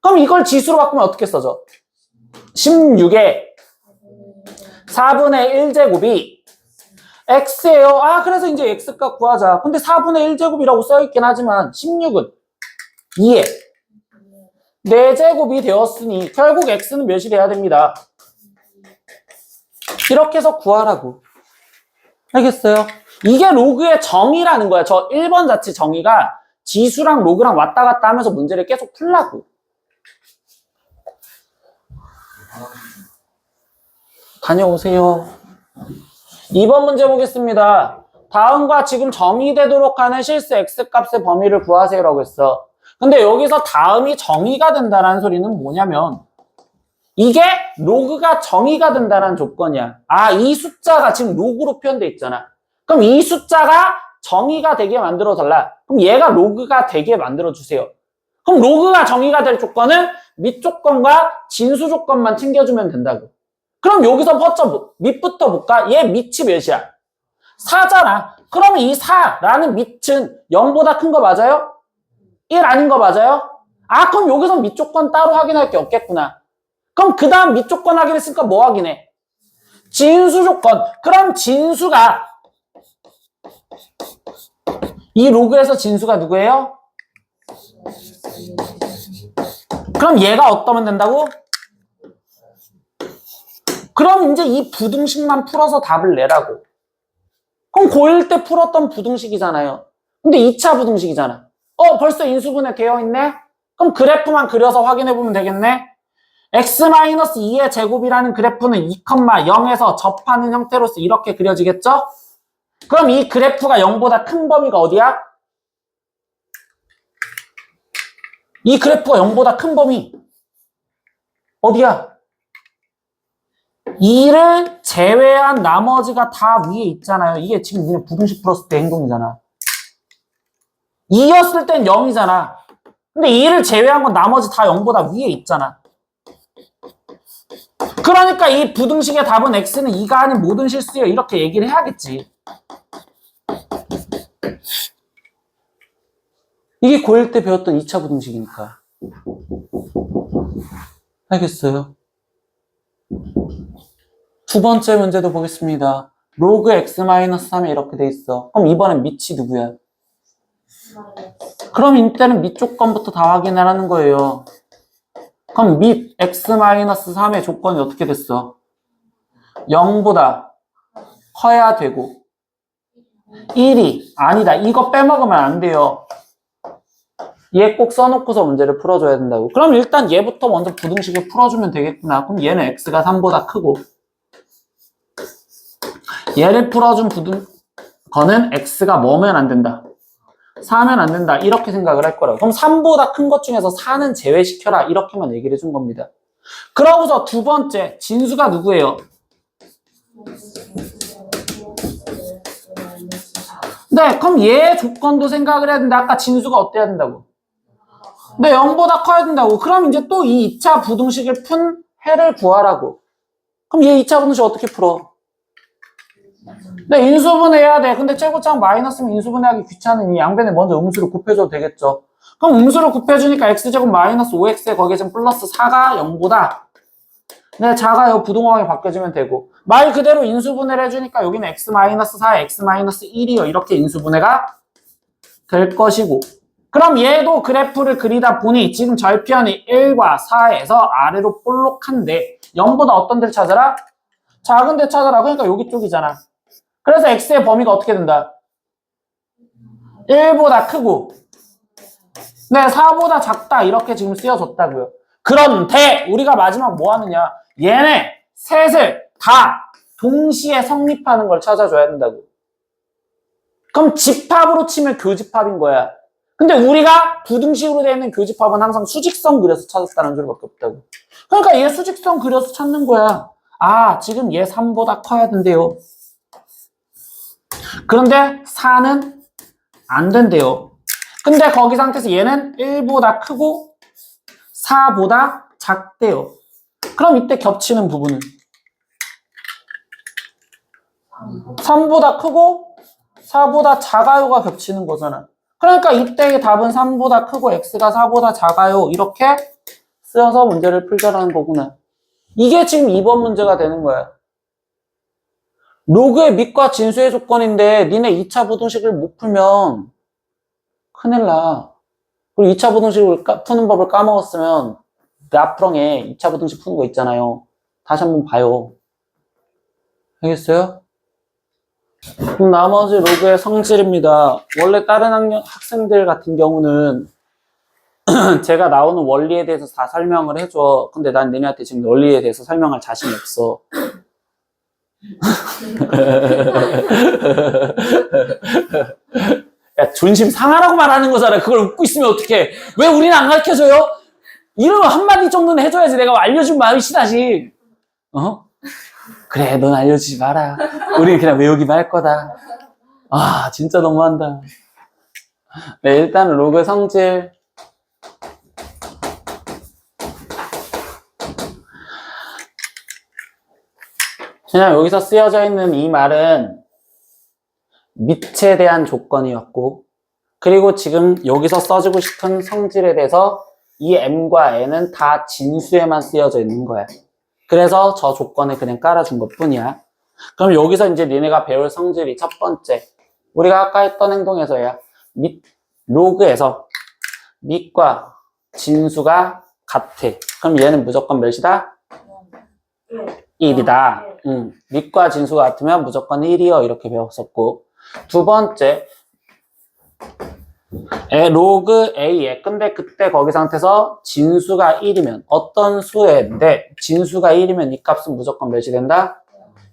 그럼 이걸 지수로 바꾸면 어떻게 써져? 16에 4분의 1제곱이 x예요. 그래서 이제 x값 구하자. 근데 4분의 1제곱이라고 써있긴 하지만 16은 2에 4제곱이 되었으니 결국 x는 몇이 돼야 됩니다. 이렇게 해서 구하라고. 알겠어요? 이게 로그의 정의라는 거야. 저 1번 자체 정의가 지수랑 로그랑 왔다 갔다 하면서 문제를 계속 풀라고. 다녀오세요. 2번 문제 보겠습니다. 다음과 지금 정의되도록 하는 실수 x값의 범위를 구하세요라고 했어. 근데 여기서 다음이 정의가 된다는 소리는 뭐냐면 이게 로그가 정의가 된다는 조건이야. 이 숫자가 지금 로그로 표현돼 있잖아. 그럼 이 숫자가 정의가 되게 만들어달라. 그럼 얘가 로그가 되게 만들어주세요. 그럼 로그가 정의가 될 조건은 밑 조건과 진수 조건만 챙겨주면 된다고. 그럼 여기서 먼저 밑부터 볼까? 얘 밑이 몇이야? 4잖아. 그러면 이 4라는 밑은 0보다 큰 거 맞아요? 1 아닌 거 맞아요? 그럼 여기서 밑 조건 따로 확인할 게 없겠구나. 그럼 그 다음 밑 조건 확인했으니까 뭐 확인해? 진수 조건. 그럼 진수가 이 로그에서 진수가 누구예요? 그럼 얘가 어떠면 된다고? 그럼 이제 이 부등식만 풀어서 답을 내라고. 그럼 고1 때 풀었던 부등식이잖아요. 근데 2차 부등식이잖아. 벌써 인수분해 되어 있네? 그럼 그래프만 그려서 확인해보면 되겠네? x-2의 제곱이라는 그래프는 2,0에서 접하는 형태로서 이렇게 그려지겠죠? 그럼 이 그래프가 0보다 큰 범위가 어디야? 이 그래프가 0보다 큰 범위 어디야? 2를 제외한 나머지가 다 위에 있잖아요. 이게 지금 니네 부등식 풀었을 때 행동이잖아. 2였을 땐 0이잖아. 근데 2를 제외한 건 나머지 다 0보다 위에 있잖아. 그러니까 이 부등식의 답은 x는 2가 아닌 모든 실수예요. 이렇게 얘기를 해야겠지. 이게 고1 때 배웠던 2차 부등식이니까. 알겠어요? 두 번째 문제도 보겠습니다. 로그 x-3에 이렇게 돼 있어. 그럼 이번엔 밑이 누구야? 그럼 이때는 밑 조건부터 다 확인하라는 거예요. 그럼 밑 x-3의 조건이 어떻게 됐어? 0보다 커야 되고 1이 아니다. 이거 빼먹으면 안 돼요. 얘 꼭 써놓고서 문제를 풀어줘야 된다고. 그럼 일단 얘부터 먼저 부등식을 풀어주면 되겠구나. 그럼 얘는 x가 3보다 크고 얘를 풀어준 거는 x가 뭐면 안 된다? 4면 안 된다. 이렇게 생각을 할 거라고. 그럼 3보다 큰 것 중에서 4는 제외시켜라. 이렇게만 얘기를 해준 겁니다. 그러고서 두 번째, 진수가 누구예요? 네, 그럼 얘 조건도 생각을 해야 된다. 아까 진수가 어때야 된다고? 네, 0보다 커야 된다고. 그럼 이제 또 이 2차 부등식을 푼 해를 구하라고. 그럼 얘 2차 부등식 어떻게 풀어? 네, 인수분해해야 돼. 근데 최고차항 마이너스면 인수분해하기 귀찮으니 양변에 먼저 음수를 곱해줘도 되겠죠. 그럼 음수를 곱해주니까 x제곱 마이너스 5x에 거기에 지금 플러스 4가 0보다 네, 작아요. 부동항이 바뀌어지면 되고 말 그대로 인수분해를 해주니까 여기는 x-4, x-1이요. 이렇게 인수분해가 될 것이고 그럼 얘도 그래프를 그리다 보니 지금 절편이 1과 4에서 아래로 볼록한데 0보다 어떤 데를 찾아라? 작은 데 찾아라. 그러니까 여기 쪽이잖아. 그래서 x의 범위가 어떻게 된다? 1보다 크고 네, 4보다 작다. 이렇게 지금 쓰여졌다고요. 그런데 우리가 마지막 뭐 하느냐? 얘네 셋을 다 동시에 성립하는 걸 찾아줘야 된다고. 그럼 집합으로 치면 교집합인 거야. 근데 우리가 부등식으로 되어 있는 교집합은 항상 수직선 그려서 찾았다는 소리밖에 없다고. 그러니까 얘 수직선 그려서 찾는 거야. 아, 지금 얘 3보다 커야 된대요. 그런데 4는 안 된대요. 근데 거기 상태에서 얘는 1보다 크고 4보다 작대요. 그럼 이때 겹치는 부분은 3보다 크고 4보다 작아요가 겹치는 거잖아. 그러니까 이때의 답은 3보다 크고 x가 4보다 작아요. 이렇게 쓰여서 문제를 풀자라는 거구나. 이게 지금 2번 문제가 되는 거야. 로그의 밑과 진수의 조건인데 니네 2차 부등식을 못 풀면 큰일 나. 그리고 2차 부등식을 푸는 법을 까먹었으면 라프렁에 2차 부등식 푸는 거 있잖아요. 다시 한번 봐요. 알겠어요? 그럼 나머지 로그의 성질입니다. 원래 다른 학생들 같은 경우는 제가 나오는 원리에 대해서 다 설명을 해줘. 근데 난 너네한테 지금 원리에 대해서 설명할 자신이 없어. 야, 존심 상하라고 말하는 거잖아. 그걸 웃고 있으면 어떡해. 왜 우리는 안 가르쳐줘요? 이런 한마디 정도는 해줘야지. 내가 알려준 마음이 시다지. 어? 그래, 넌 알려주지 마라. 우리는 그냥 외우기만 할 거다. 아, 진짜 너무한다. 네, 일단 로그 성질. 그냥 여기서 쓰여져 있는 이 말은 밑에 대한 조건이었고, 그리고 지금 여기서 써주고 싶은 성질에 대해서 이 m과 n은 다 진수에만 쓰여져 있는 거야. 그래서 저 조건을 그냥 깔아준 것 뿐이야. 그럼 여기서 이제 니네가 배울 성질이 첫 번째. 우리가 아까 했던 행동에서야 로그에서 밑과 진수가 같아. 그럼 얘는 무조건 몇이다? 1이다. 밑과 진수가 같으면 무조건 1이요. 이렇게 배웠었고. 두 번째. 로그 A에 근데 그때 거기 상태에서 진수가 1이면 어떤 수인데 진수가 1이면 이 값은 무조건 몇이 된다?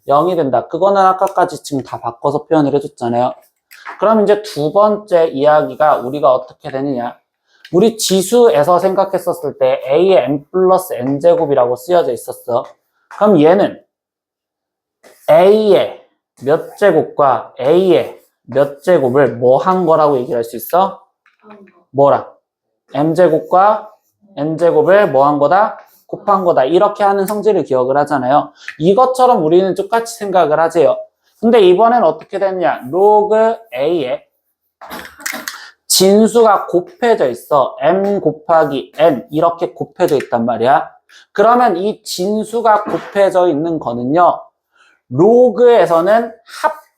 0이 된다. 그거는 아까까지 지금 다 바꿔서 표현을 해줬잖아요. 그럼 이제 두 번째 이야기가 우리가 어떻게 되느냐. 우리 지수에서 생각했었을 때 A의 n 플러스 n제곱이라고 쓰여져 있었어. 그럼 얘는 A의 몇 제곱과 A의 몇 제곱을 뭐 한 거라고 얘기를 할 수 있어? 뭐라? M제곱과 N제곱을 뭐 한 거다? 곱한 거다. 이렇게 하는 성질을 기억을 하잖아요. 이것처럼 우리는 똑같이 생각을 하세요. 근데 이번엔 어떻게 됐냐? 로그 A에 진수가 곱해져 있어. M 곱하기 N 이렇게 곱해져 있단 말이야. 그러면 이 진수가 곱해져 있는 거는요. 로그에서는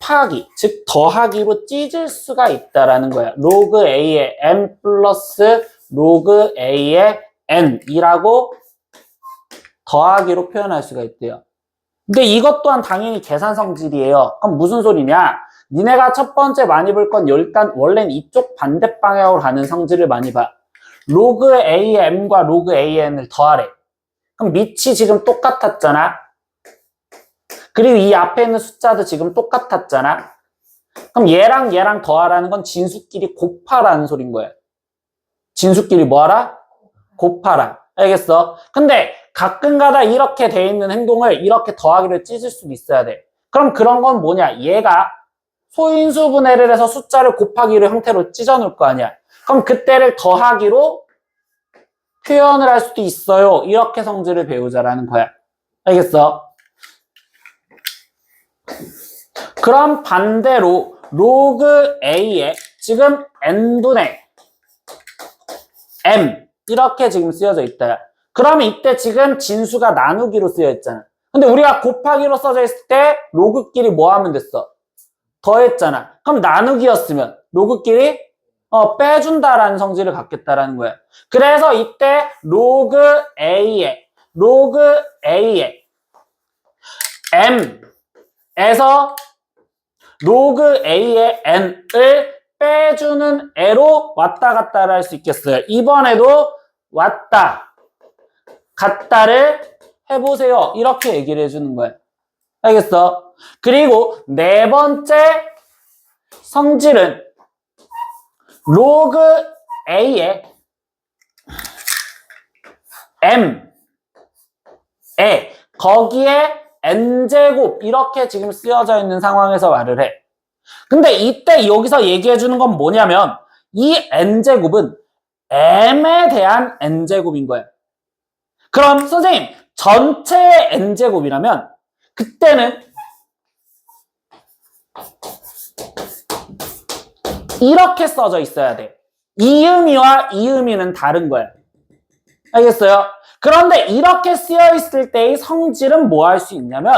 합하기, 즉 더하기로 찢을 수가 있다라는 거야. 로그 A의 M 플러스 로그 A의 N이라고 더하기로 표현할 수가 있대요. 근데 이것 또한 당연히 계산 성질이에요. 그럼 무슨 소리냐? 니네가 첫 번째 많이 볼 건 일단 원래는 이쪽 반대 방향으로 가는 성질을 많이 봐. 로그 A의 M과 로그 A의 N을 더하래. 그럼 밑이 지금 똑같았잖아. 그리고 이 앞에 있는 숫자도 지금 똑같았잖아. 그럼 얘랑 얘랑 더하라는 건 진수끼리 곱하라는 소린 거야. 진수끼리 뭐하라? 곱하라. 알겠어? 근데 가끔가다 이렇게 돼 있는 행동을 이렇게 더하기로 찢을 수도 있어야 돼. 그럼 그런 건 뭐냐? 얘가 소인수 분해를 해서 숫자를 곱하기로 형태로 찢어 놓을 거 아니야. 그럼 그때를 더하기로 표현을 할 수도 있어요. 이렇게 성질을 배우자라는 거야. 알겠어? 그럼 반대로 로그 A에 지금 N분의 M 이렇게 지금 쓰여져 있다. 그러면 이때 지금 진수가 나누기로 쓰여 있잖아. 근데 우리가 곱하기로 써져 있을 때 로그끼리 뭐 하면 됐어? 더했잖아. 그럼 나누기였으면 로그끼리 빼준다라는 성질을 갖겠다라는 거야. 그래서 이때 로그 A의 M에서 로그 A의 N을 빼주는 애로 왔다 갔다를 할 수 있겠어요. 이번에도 왔다 갔다를 해보세요. 이렇게 얘기를 해주는 거예요. 알겠어? 그리고 네 번째 성질은 로그 A의 M에 거기에 N제곱 이렇게 지금 쓰여져 있는 상황에서 말을 해. 근데 이때 여기서 얘기해 주는 건 뭐냐면 이 N제곱은 M에 대한 N제곱인 거야. 그럼 선생님 전체의 N제곱이라면 그때는 이렇게 써져 있어야 돼. 이음이와 이음이는 다른 거야. 알겠어요? 그런데 이렇게 쓰여 있을 때의 성질은 뭐 할 수 있냐면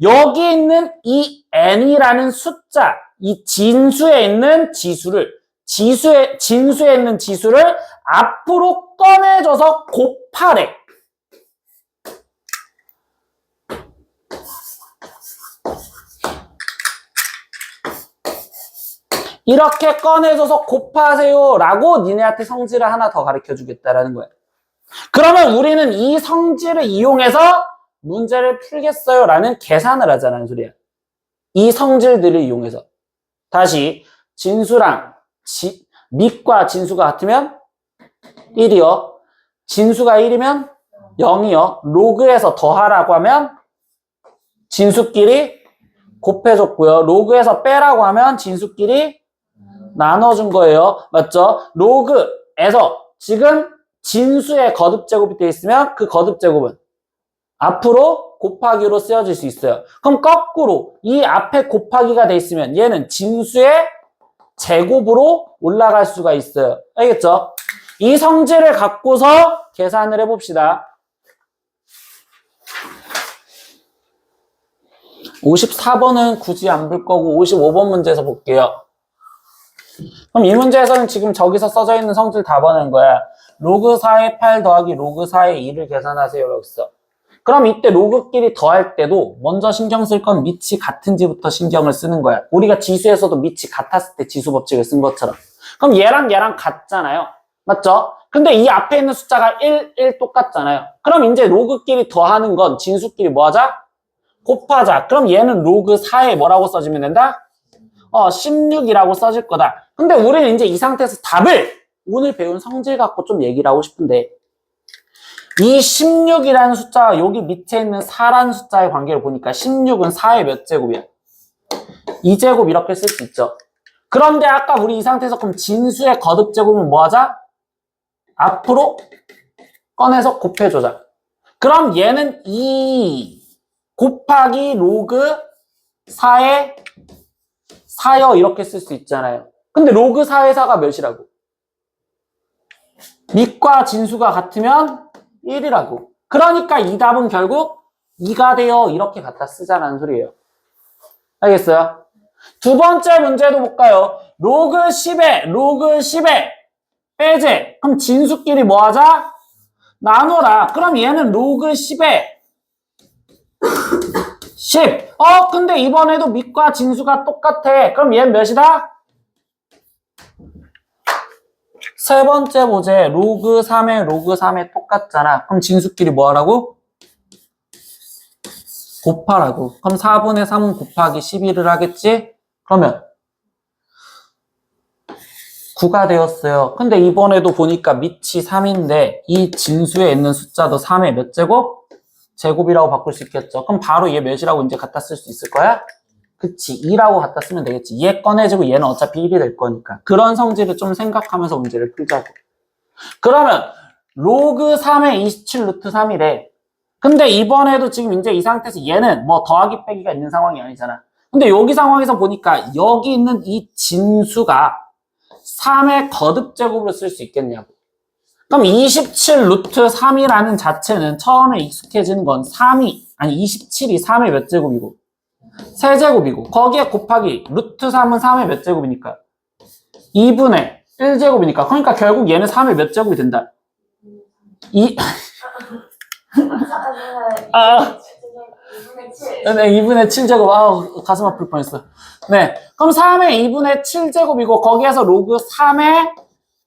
여기 있는 이 n이라는 숫자, 이 진수에 있는 진수에 있는 지수를 앞으로 꺼내줘서 곱하래. 이렇게 꺼내줘서 곱하세요 라고 니네한테 성질을 하나 더 가르쳐 주겠다라는 거야. 그러면 우리는 이 성질을 이용해서 문제를 풀겠어요 라는 계산을 하자는 소리야. 이 성질들을 이용해서. 다시 진수랑 밑과 진수가 같으면 1이요. 진수가 1이면 0이요. 로그에서 더하라고 하면 진수끼리 곱해줬고요. 로그에서 빼라고 하면 진수끼리 나눠준 거예요. 맞죠? 로그에서 지금 진수의 거듭제곱이 되어 있으면 그 거듭제곱은 앞으로 곱하기로 쓰여질 수 있어요. 그럼 거꾸로 이 앞에 곱하기가 돼 있으면 얘는 진수의 제곱으로 올라갈 수가 있어요. 알겠죠? 이 성질을 갖고서 계산을 해봅시다. 54번은 굳이 안 볼 거고 55번 문제에서 볼게요. 그럼 이 문제에서는 지금 저기서 써져 있는 성질 다 보는 거야. 로그 4의 8 더하기 로그 4의 2를 계산하세요. 라고 써. 그럼 이때 로그끼리 더할 때도 먼저 신경 쓸 건 밑이 같은지부터 신경을 쓰는 거야. 우리가 지수에서도 밑이 같았을 때 지수 법칙을 쓴 것처럼. 그럼 얘랑 같잖아요. 맞죠? 근데 이 앞에 있는 숫자가 1 똑같잖아요. 그럼 이제 로그끼리 더하는 건 진수끼리 뭐 하자? 곱하자. 그럼 얘는 로그 4에 뭐라고 써지면 된다? 16이라고 써질 거다. 근데 우리는 이제 이 상태에서 답을 오늘 배운 성질 갖고 좀 얘기를 하고 싶은데 이 16이라는 숫자와 여기 밑에 있는 4라는 숫자의 관계를 보니까 16은 4의 몇 제곱이야? 2제곱 이렇게 쓸 수 있죠. 그런데 아까 우리 이 상태에서 그럼 진수의 거듭 제곱은 뭐 하자? 앞으로 꺼내서 곱해주자. 그럼 얘는 2 곱하기 로그 4의 4여 이렇게 쓸 수 있잖아요. 근데 로그 4의 4가 몇이라고? 밑과 진수가 같으면 1이라고. 그러니까 이 답은 결국 2가 돼요. 이렇게 갖다 쓰자는 소리예요. 알겠어요? 두 번째 문제도 볼까요? 로그 10에 빼제. 그럼 진수끼리 뭐 하자? 나누라. 그럼 얘는 로그 10에 10. 근데 이번에도 밑과 진수가 똑같아. 그럼 얘는 몇이다? 세 번째 보제. 로그 3에 똑같잖아. 그럼 진수끼리 뭐 하라고? 곱하라고. 그럼 4분의 3은 곱하기 11을 하겠지? 그러면 9가 되었어요. 근데 이번에도 보니까 밑이 3인데 이 진수에 있는 숫자도 3의 몇 제곱? 제곱이라고 바꿀 수 있겠죠. 그럼 바로 얘 몇이라고 이제 갖다 쓸 수 있을 거야? 그치, 2라고 갖다 쓰면 되겠지. 얘 꺼내지고 얘는 어차피 1이 될 거니까. 그런 성질을 좀 생각하면서 문제를 풀자고. 그러면 로그 3의 27 루트 3이래. 근데 이번에도 지금 이제 이 상태에서 얘는 뭐 더하기 빼기가 있는 상황이 아니잖아. 근데 여기 상황에서 보니까 여기 있는 이 진수가 3의 거듭 제곱으로 쓸 수 있겠냐고. 그럼 27 루트 3이라는 자체는 처음에 익숙해지는 건 27이 3의 몇 제곱이고? 세제곱이고. 거기에 곱하기 루트 3은 3의 몇 제곱이니까? 2분의 1제곱이니까. 그러니까 결국 얘는 3의 몇 제곱이 된다? 2분의 7제곱. 가슴 아플 뻔했어. 네. 그럼 3의 2분의 7제곱이고, 거기에서 로그 3에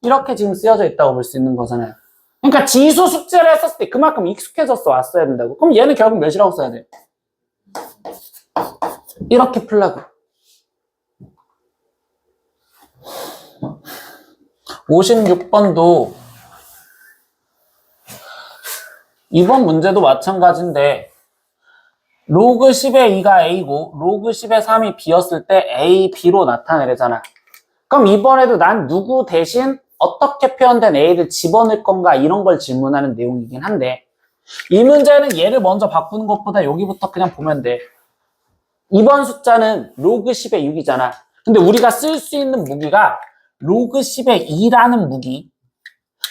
이렇게 지금 쓰여져 있다고 볼 수 있는 거잖아요. 그러니까 지수 숙제를 했었을 때 그만큼 익숙해졌어 왔어야 된다고. 그럼 얘는 결국 몇이라고 써야 돼? 이렇게 풀라고. 56번도 이번 문제도 마찬가지인데 로그 10의 2가 A고 로그 10의 3이 B였을 때 A, B로 나타내잖아. 그럼 이번에도 난 누구 대신 어떻게 표현된 A를 집어넣을 건가 이런 걸 질문하는 내용이긴 한데 이 문제는 얘를 먼저 바꾸는 것보다 여기부터 그냥 보면 돼. 이번 숫자는 로그 10의 6이잖아. 근데 우리가 쓸 수 있는 무기가 로그 10의 2라는 무기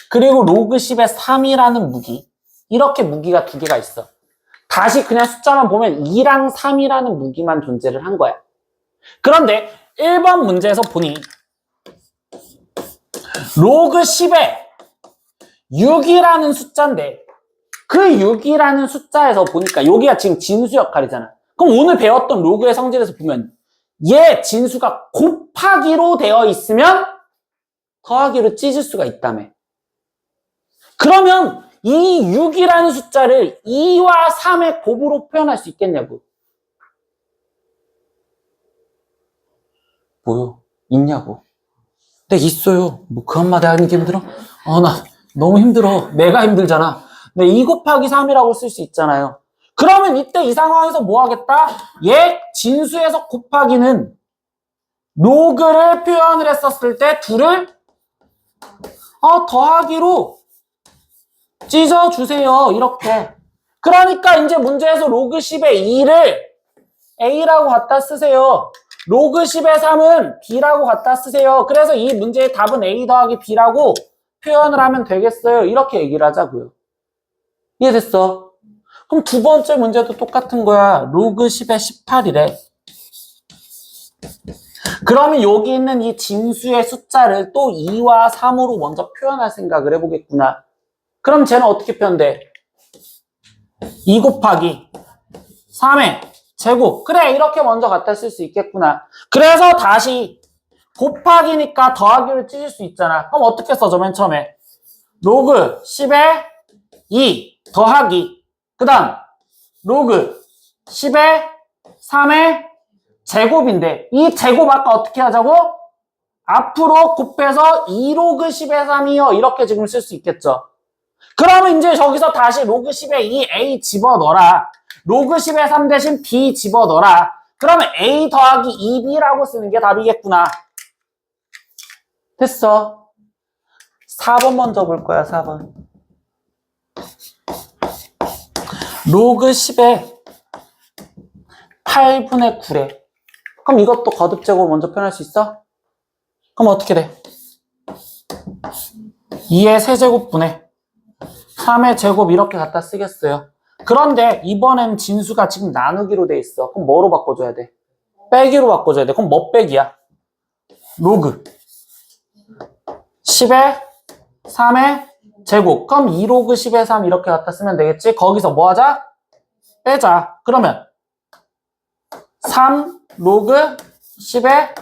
그리고 로그 10의 3이라는 무기 이렇게 무기가 두 개가 있어. 다시 그냥 숫자만 보면 2랑 3이라는 무기만 존재를 한 거야. 그런데 1번 문제에서 보니 로그 10에 6이라는 숫자인데 그 6이라는 숫자에서 보니까 여기가 지금 진수 역할이잖아. 그럼 오늘 배웠던 로그의 성질에서 보면 얘 진수가 곱하기로 되어 있으면 더하기로 찢을 수가 있다며. 그러면 이 6이라는 숫자를 2와 3의 곱으로 표현할 수 있겠냐고. 뭐요? 있냐고. 네, 있어요. 뭐 그 한마디 하는 게 힘들어? 나 너무 힘들어. 내가 힘들잖아. 네, 2 곱하기 3이라고 쓸 수 있잖아요. 그러면 이때 이 상황에서 뭐 하겠다? 얘 진수에서 곱하기는 로그를 표현을 했었을 때 둘을 더하기로 찢어주세요. 이렇게. 그러니까 이제 문제에서 로그 10의 2를 A라고 갖다 쓰세요. 로그 10의 3은 B라고 갖다 쓰세요. 그래서 이 문제의 답은 A 더하기 B라고 표현을 하면 되겠어요. 이렇게 얘기를 하자고요. 이해됐어? 그럼 두 번째 문제도 똑같은 거야. 로그 10의 18이래. 그러면 여기 있는 이 진수의 숫자를 또 2와 3으로 먼저 표현할 생각을 해보겠구나. 그럼 쟤는 어떻게 표현돼? 2 곱하기 3의 제곱. 그래, 이렇게 먼저 갖다 쓸 수 있겠구나. 그래서 다시 곱하기니까 더하기를 찢을 수 있잖아. 그럼 어떻게 써줘, 맨 처음에? 로그 10의 2 더하기 그 다음 로그 10의 3의 제곱인데 이 제곱 아까 어떻게 하자고? 앞으로 곱해서 2로그 10의 3이요. 이렇게 지금 쓸 수 있겠죠. 그러면 이제 저기서 다시 로그 10에 이 A 집어넣어라. 로그 10에 3 대신 B 집어넣어라. 그러면 A 더하기 2B라고 쓰는 게 답이겠구나. 됐어. 4번 먼저 볼 거야, 4번. 로그 10에 8분의 9래. 그럼 이것도 거듭제곱을 먼저 표현할 수 있어? 그럼 어떻게 돼? 2의 세제곱분의 3의 제곱 이렇게 갖다 쓰겠어요. 그런데 이번엔 진수가 지금 나누기로 돼 있어. 그럼 뭐로 바꿔줘야 돼? 빼기로 바꿔줘야 돼. 그럼 뭐 빼기야? 로그 10의 3의 제곱. 그럼 2로그 10의 3 이렇게 갖다 쓰면 되겠지? 거기서 뭐 하자? 빼자. 그러면 3 로그 10의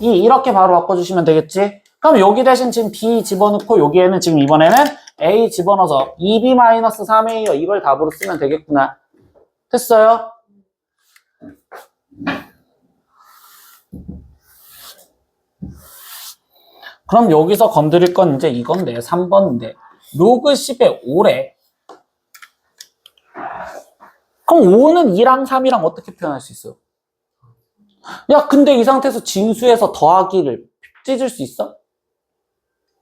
2 이렇게 바로 바꿔주시면 되겠지? 그럼 여기 대신 지금 B 집어넣고 여기에는 지금 이번에는 A 집어넣어서 2B-3A요. 이걸 답으로 쓰면 되겠구나. 됐어요? 그럼 여기서 건드릴 건 이제 이건데 3번인데 로그 10의 5래. 그럼 5는 2랑 3이랑 어떻게 표현할 수 있어? 야, 근데 이 상태에서 진수에서 더하기를 찢을 수 있어?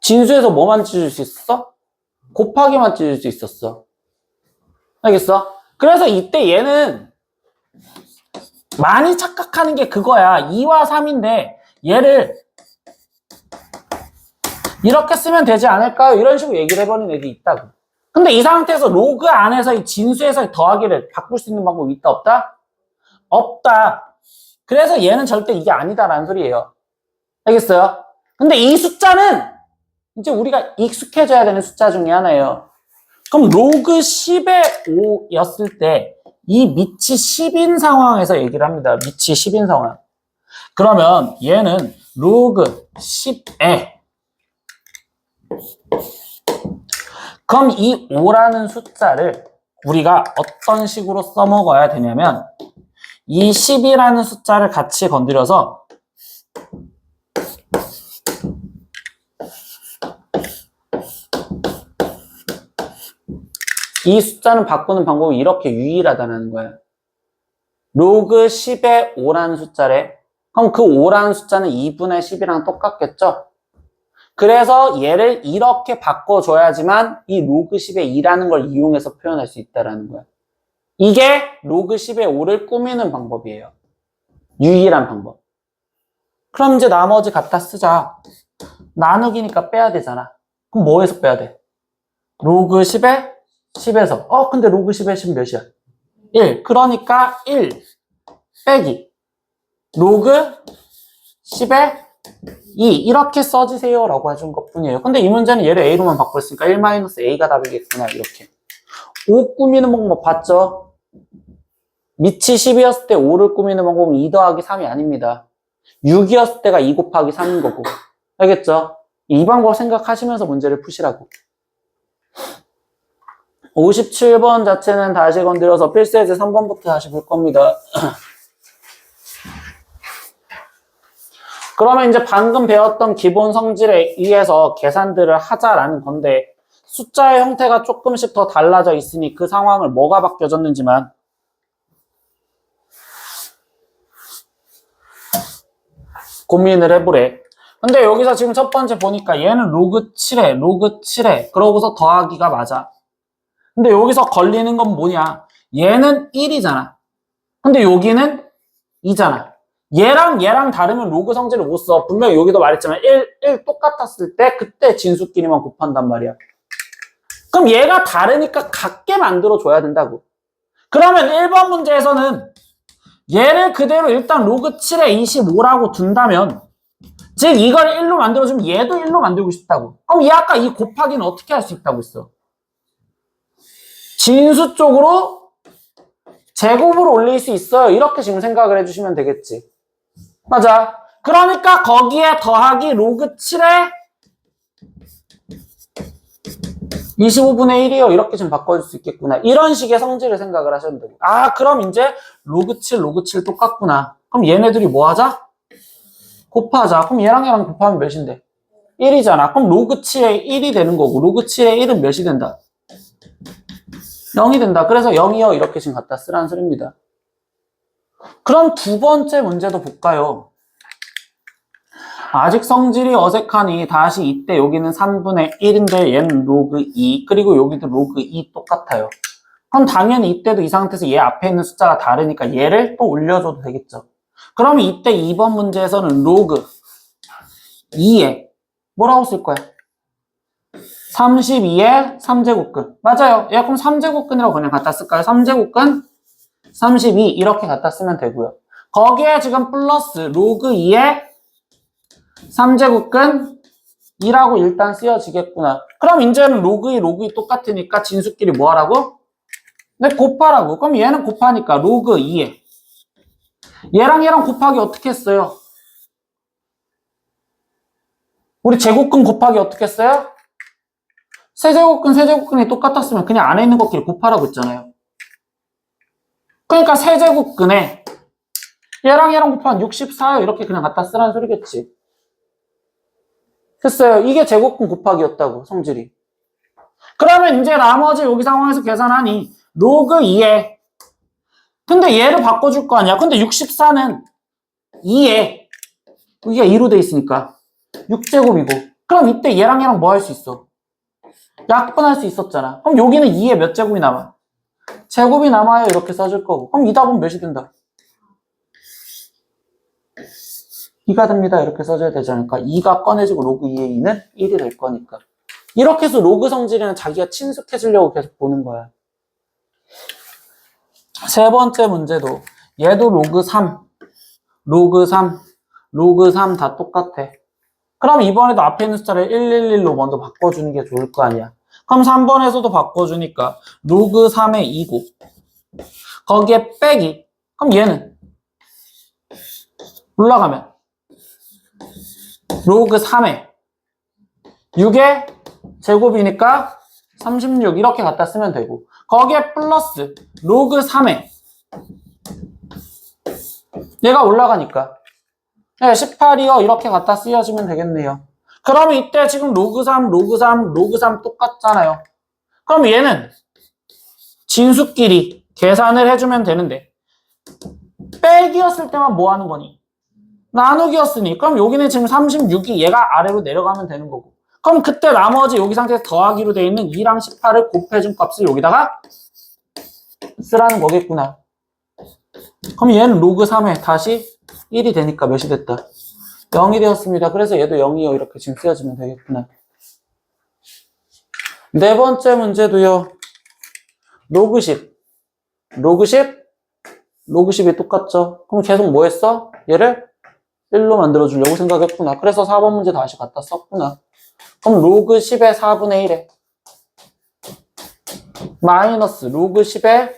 진수에서 뭐만 찢을 수 있었어? 곱하기만 찢을 수 있었어. 알겠어? 그래서 이때 얘는 많이 착각하는 게 그거야. 2와 3인데 얘를 이렇게 쓰면 되지 않을까요? 이런 식으로 얘기를 해버리는 애들이 있다고. 근데 이 상태에서 로그 안에서 이 진수에서의 더하기를 바꿀 수 있는 방법이 있다 없다? 없다. 그래서 얘는 절대 이게 아니다라는 소리예요. 알겠어요? 근데 이 숫자는 이제 우리가 익숙해져야 되는 숫자 중에 하나예요. 그럼 로그 10의 5였을 때 이 밑이 10인 상황에서 얘기를 합니다. 밑이 10인 상황. 그러면 얘는 로그 10에 그럼 이 5라는 숫자를 우리가 어떤 식으로 써먹어야 되냐면 이 10이라는 숫자를 같이 건드려서 이 숫자는 바꾸는 방법이 이렇게 유일하다는 거예요. 로그 10의 5라는 숫자래. 그럼 그 5라는 숫자는 2분의 10이랑 똑같겠죠? 그래서 얘를 이렇게 바꿔줘야지만 이 로그 10의 2라는 걸 이용해서 표현할 수 있다는 거야. 이게 로그 10의 5를 꾸미는 방법이에요. 유일한 방법. 그럼 이제 나머지 갖다 쓰자. 나누기니까 빼야 되잖아. 그럼 뭐에서 빼야 돼? 로그 10의 10에서. 근데 로그 10의 10 몇이야? 1. 그러니까 1 빼기 로그 10의 2 이렇게 써주세요 라고 해준 것 뿐이에요. 근데 이 문제는 얘를 A로만 바꿨으니까 1-A가 답이겠구나. 이렇게 5 꾸미는 방법 봤죠? 밑이 10이었을 때 5를 꾸미는 방법은 2 더하기 3이 아닙니다. 6이었을 때가 2 곱하기 3인 거고. 알겠죠? 이 방법 생각하시면서 문제를 푸시라고. 57번 자체는 다시 건드려서 필수예제 3번부터 다시 볼 겁니다. 그러면 이제 방금 배웠던 기본 성질에 의해서 계산들을 하자라는 건데 숫자의 형태가 조금씩 더 달라져 있으니 그 상황을 뭐가 바뀌어졌는지만 고민을 해보래. 근데 여기서 지금 첫 번째 보니까 얘는 로그 7에 로그 7에 그러고서 더하기가 맞아. 근데 여기서 걸리는 건 뭐냐? 얘는 1이잖아. 근데 여기는 2잖아. 얘랑 다르면 로그 성질을 못 써. 분명히 여기도 말했지만 1 똑같았을 때 그때 진수끼리만 곱한단 말이야. 그럼 얘가 다르니까 같게 만들어줘야 된다고. 그러면 1번 문제에서는 얘를 그대로 일단 로그 7에 25라고 둔다면 즉 이걸 1로 만들어주면 얘도 1로 만들고 싶다고. 그럼 얘 아까 이 곱하기는 어떻게 할 수 있다고 했어? 진수 쪽으로 제곱으로 올릴 수 있어요. 이렇게 지금 생각을 해주시면 되겠지. 맞아. 그러니까 거기에 더하기 로그 7에 25분의 1이요. 이렇게 좀 바꿔줄 수 있겠구나. 이런 식의 성질을 생각을 하셔도 되고. 그럼 이제 로그 7 똑같구나. 그럼 얘네들이 뭐 하자? 곱하자. 그럼 얘랑 곱하면 몇인데? 1이잖아. 그럼 로그 7의 1이 되는 거고 로그 7의 1은 몇이 된다? 0이 된다. 그래서 0이요 이렇게 지금 갖다 쓰라는 소리입니다. 그럼 두 번째 문제도 볼까요? 아직 성질이 어색하니 다시 이때 여기는 3분의 1인데 얘는 로그 2 그리고 여기도 로그 2 똑같아요. 그럼 당연히 이때도 이 상태에서 얘 앞에 있는 숫자가 다르니까 얘를 또 올려줘도 되겠죠. 그러면 이때 2번 문제에서는 로그 2에 뭐라고 쓸 거야? 32의 3제곱근. 맞아요. 얘 그럼 3제곱근이라고 그냥 갖다 쓸까요? 3제곱근 32 이렇게 갖다 쓰면 되고요. 거기에 지금 플러스 로그 2의 3제곱근 2라고 일단 쓰여지겠구나. 그럼 이제는 로그 2, 로그 2 똑같으니까 진수끼리 뭐 하라고? 네, 곱하라고. 그럼 얘는 곱하니까 로그 2에 얘랑 얘랑 곱하기 어떻게 했어요? 우리 제곱근 곱하기 어떻게 했어요? 세제곱근, 세제곱근이 똑같았으면 그냥 안에 있는 것끼리 곱하라고 했잖아요. 그러니까 세제곱근에 얘랑 얘랑 곱하면 64요. 이렇게 그냥 갖다 쓰라는 소리겠지. 됐어요. 이게 제곱근 곱하기였다고, 성질이. 그러면 이제 나머지 여기 상황에서 계산하니 로그 2에 근데 얘를 바꿔줄 거 아니야. 근데 64는 2에 이게 2로 돼 있으니까 6제곱이고 그럼 이때 얘랑 얘랑 뭐 할 수 있어? 약분할 수 있었잖아. 그럼 여기는 2에 몇 제곱이 남아? 제곱이 남아요. 이렇게 써줄 거고 그럼 이 답은 몇이 된다? 2가 됩니다. 이렇게 써줘야 되지 않을까? 2가 꺼내지고 로그 2의 2는 1이 될 거니까 이렇게 해서 로그 성질에는 자기가 친숙해지려고 계속 보는 거야. 세 번째 문제도 얘도 로그 3, 로그 3, 로그 3 다 똑같아. 그럼 이번에도 앞에 있는 숫자를 111로 먼저 바꿔주는 게 좋을 거 아니야. 그럼 3번에서도 바꿔주니까 로그 3의 2고 거기에 빼기 그럼 얘는 올라가면 로그 3의 6의 제곱이니까 36 이렇게 갖다 쓰면 되고 거기에 플러스 로그 3의 얘가 올라가니까 18이요 이렇게 갖다 쓰여지면 되겠네요. 그러면 이때 지금 로그 3, 로그 3, 로그 3 똑같잖아요. 그럼 얘는 진수끼리 계산을 해주면 되는데 빼기였을 때만 뭐 하는 거니? 나누기였으니 그럼 여기는 지금 36이 얘가 아래로 내려가면 되는 거고 그럼 그때 나머지 여기 상태에서 더하기로 되어 있는 2랑 18을 곱해준 값을 여기다가 쓰라는 거겠구나. 그럼 얘는 로그 3에 다시 1이 되니까 몇이 됐다? 0이 되었습니다. 그래서 얘도 0이요. 이렇게 지금 쓰여지면 되겠구나. 네 번째 문제도요. 로그 10. 로그 10? 로그 10이 똑같죠? 그럼 계속 뭐 했어? 얘를 1로 만들어주려고 생각했구나. 그래서 4번 문제 다시 갖다 썼구나. 그럼 로그 10의 4분의 1에 마이너스 로그 10의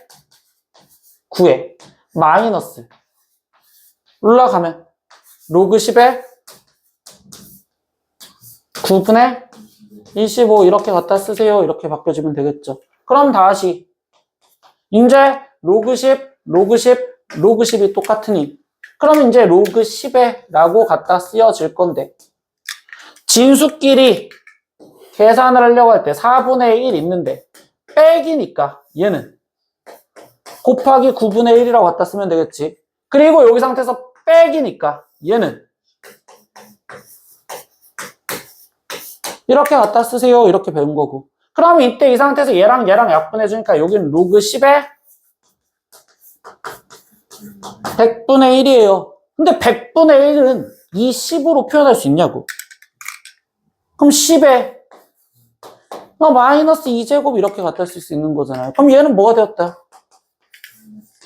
9에 마이너스 올라가면 로그 10의 9분의 25 이렇게 갖다 쓰세요. 이렇게 바꿔주면 되겠죠. 그럼 다시 이제 로그 10, 로그 10, 로그 10이 똑같으니 그럼 이제 로그 10에 라고 갖다 쓰여질 건데 진수끼리 계산을 하려고 할 때 4분의 1 있는데 빼기니까 얘는 곱하기 9분의 1이라고 갖다 쓰면 되겠지. 그리고 여기 상태에서 빼기니까 얘는 이렇게 갖다 쓰세요. 이렇게 배운 거고. 그럼 이때 이 상태에서 얘랑 얘랑 약분해주니까 여기는 로그 10에 100분의 1이에요. 근데 100분의 1은 이 10으로 표현할 수 있냐고. 그럼 10에 마이너스 2제곱 이렇게 갖다 쓸 수 있는 거잖아요. 그럼 얘는 뭐가 되었다?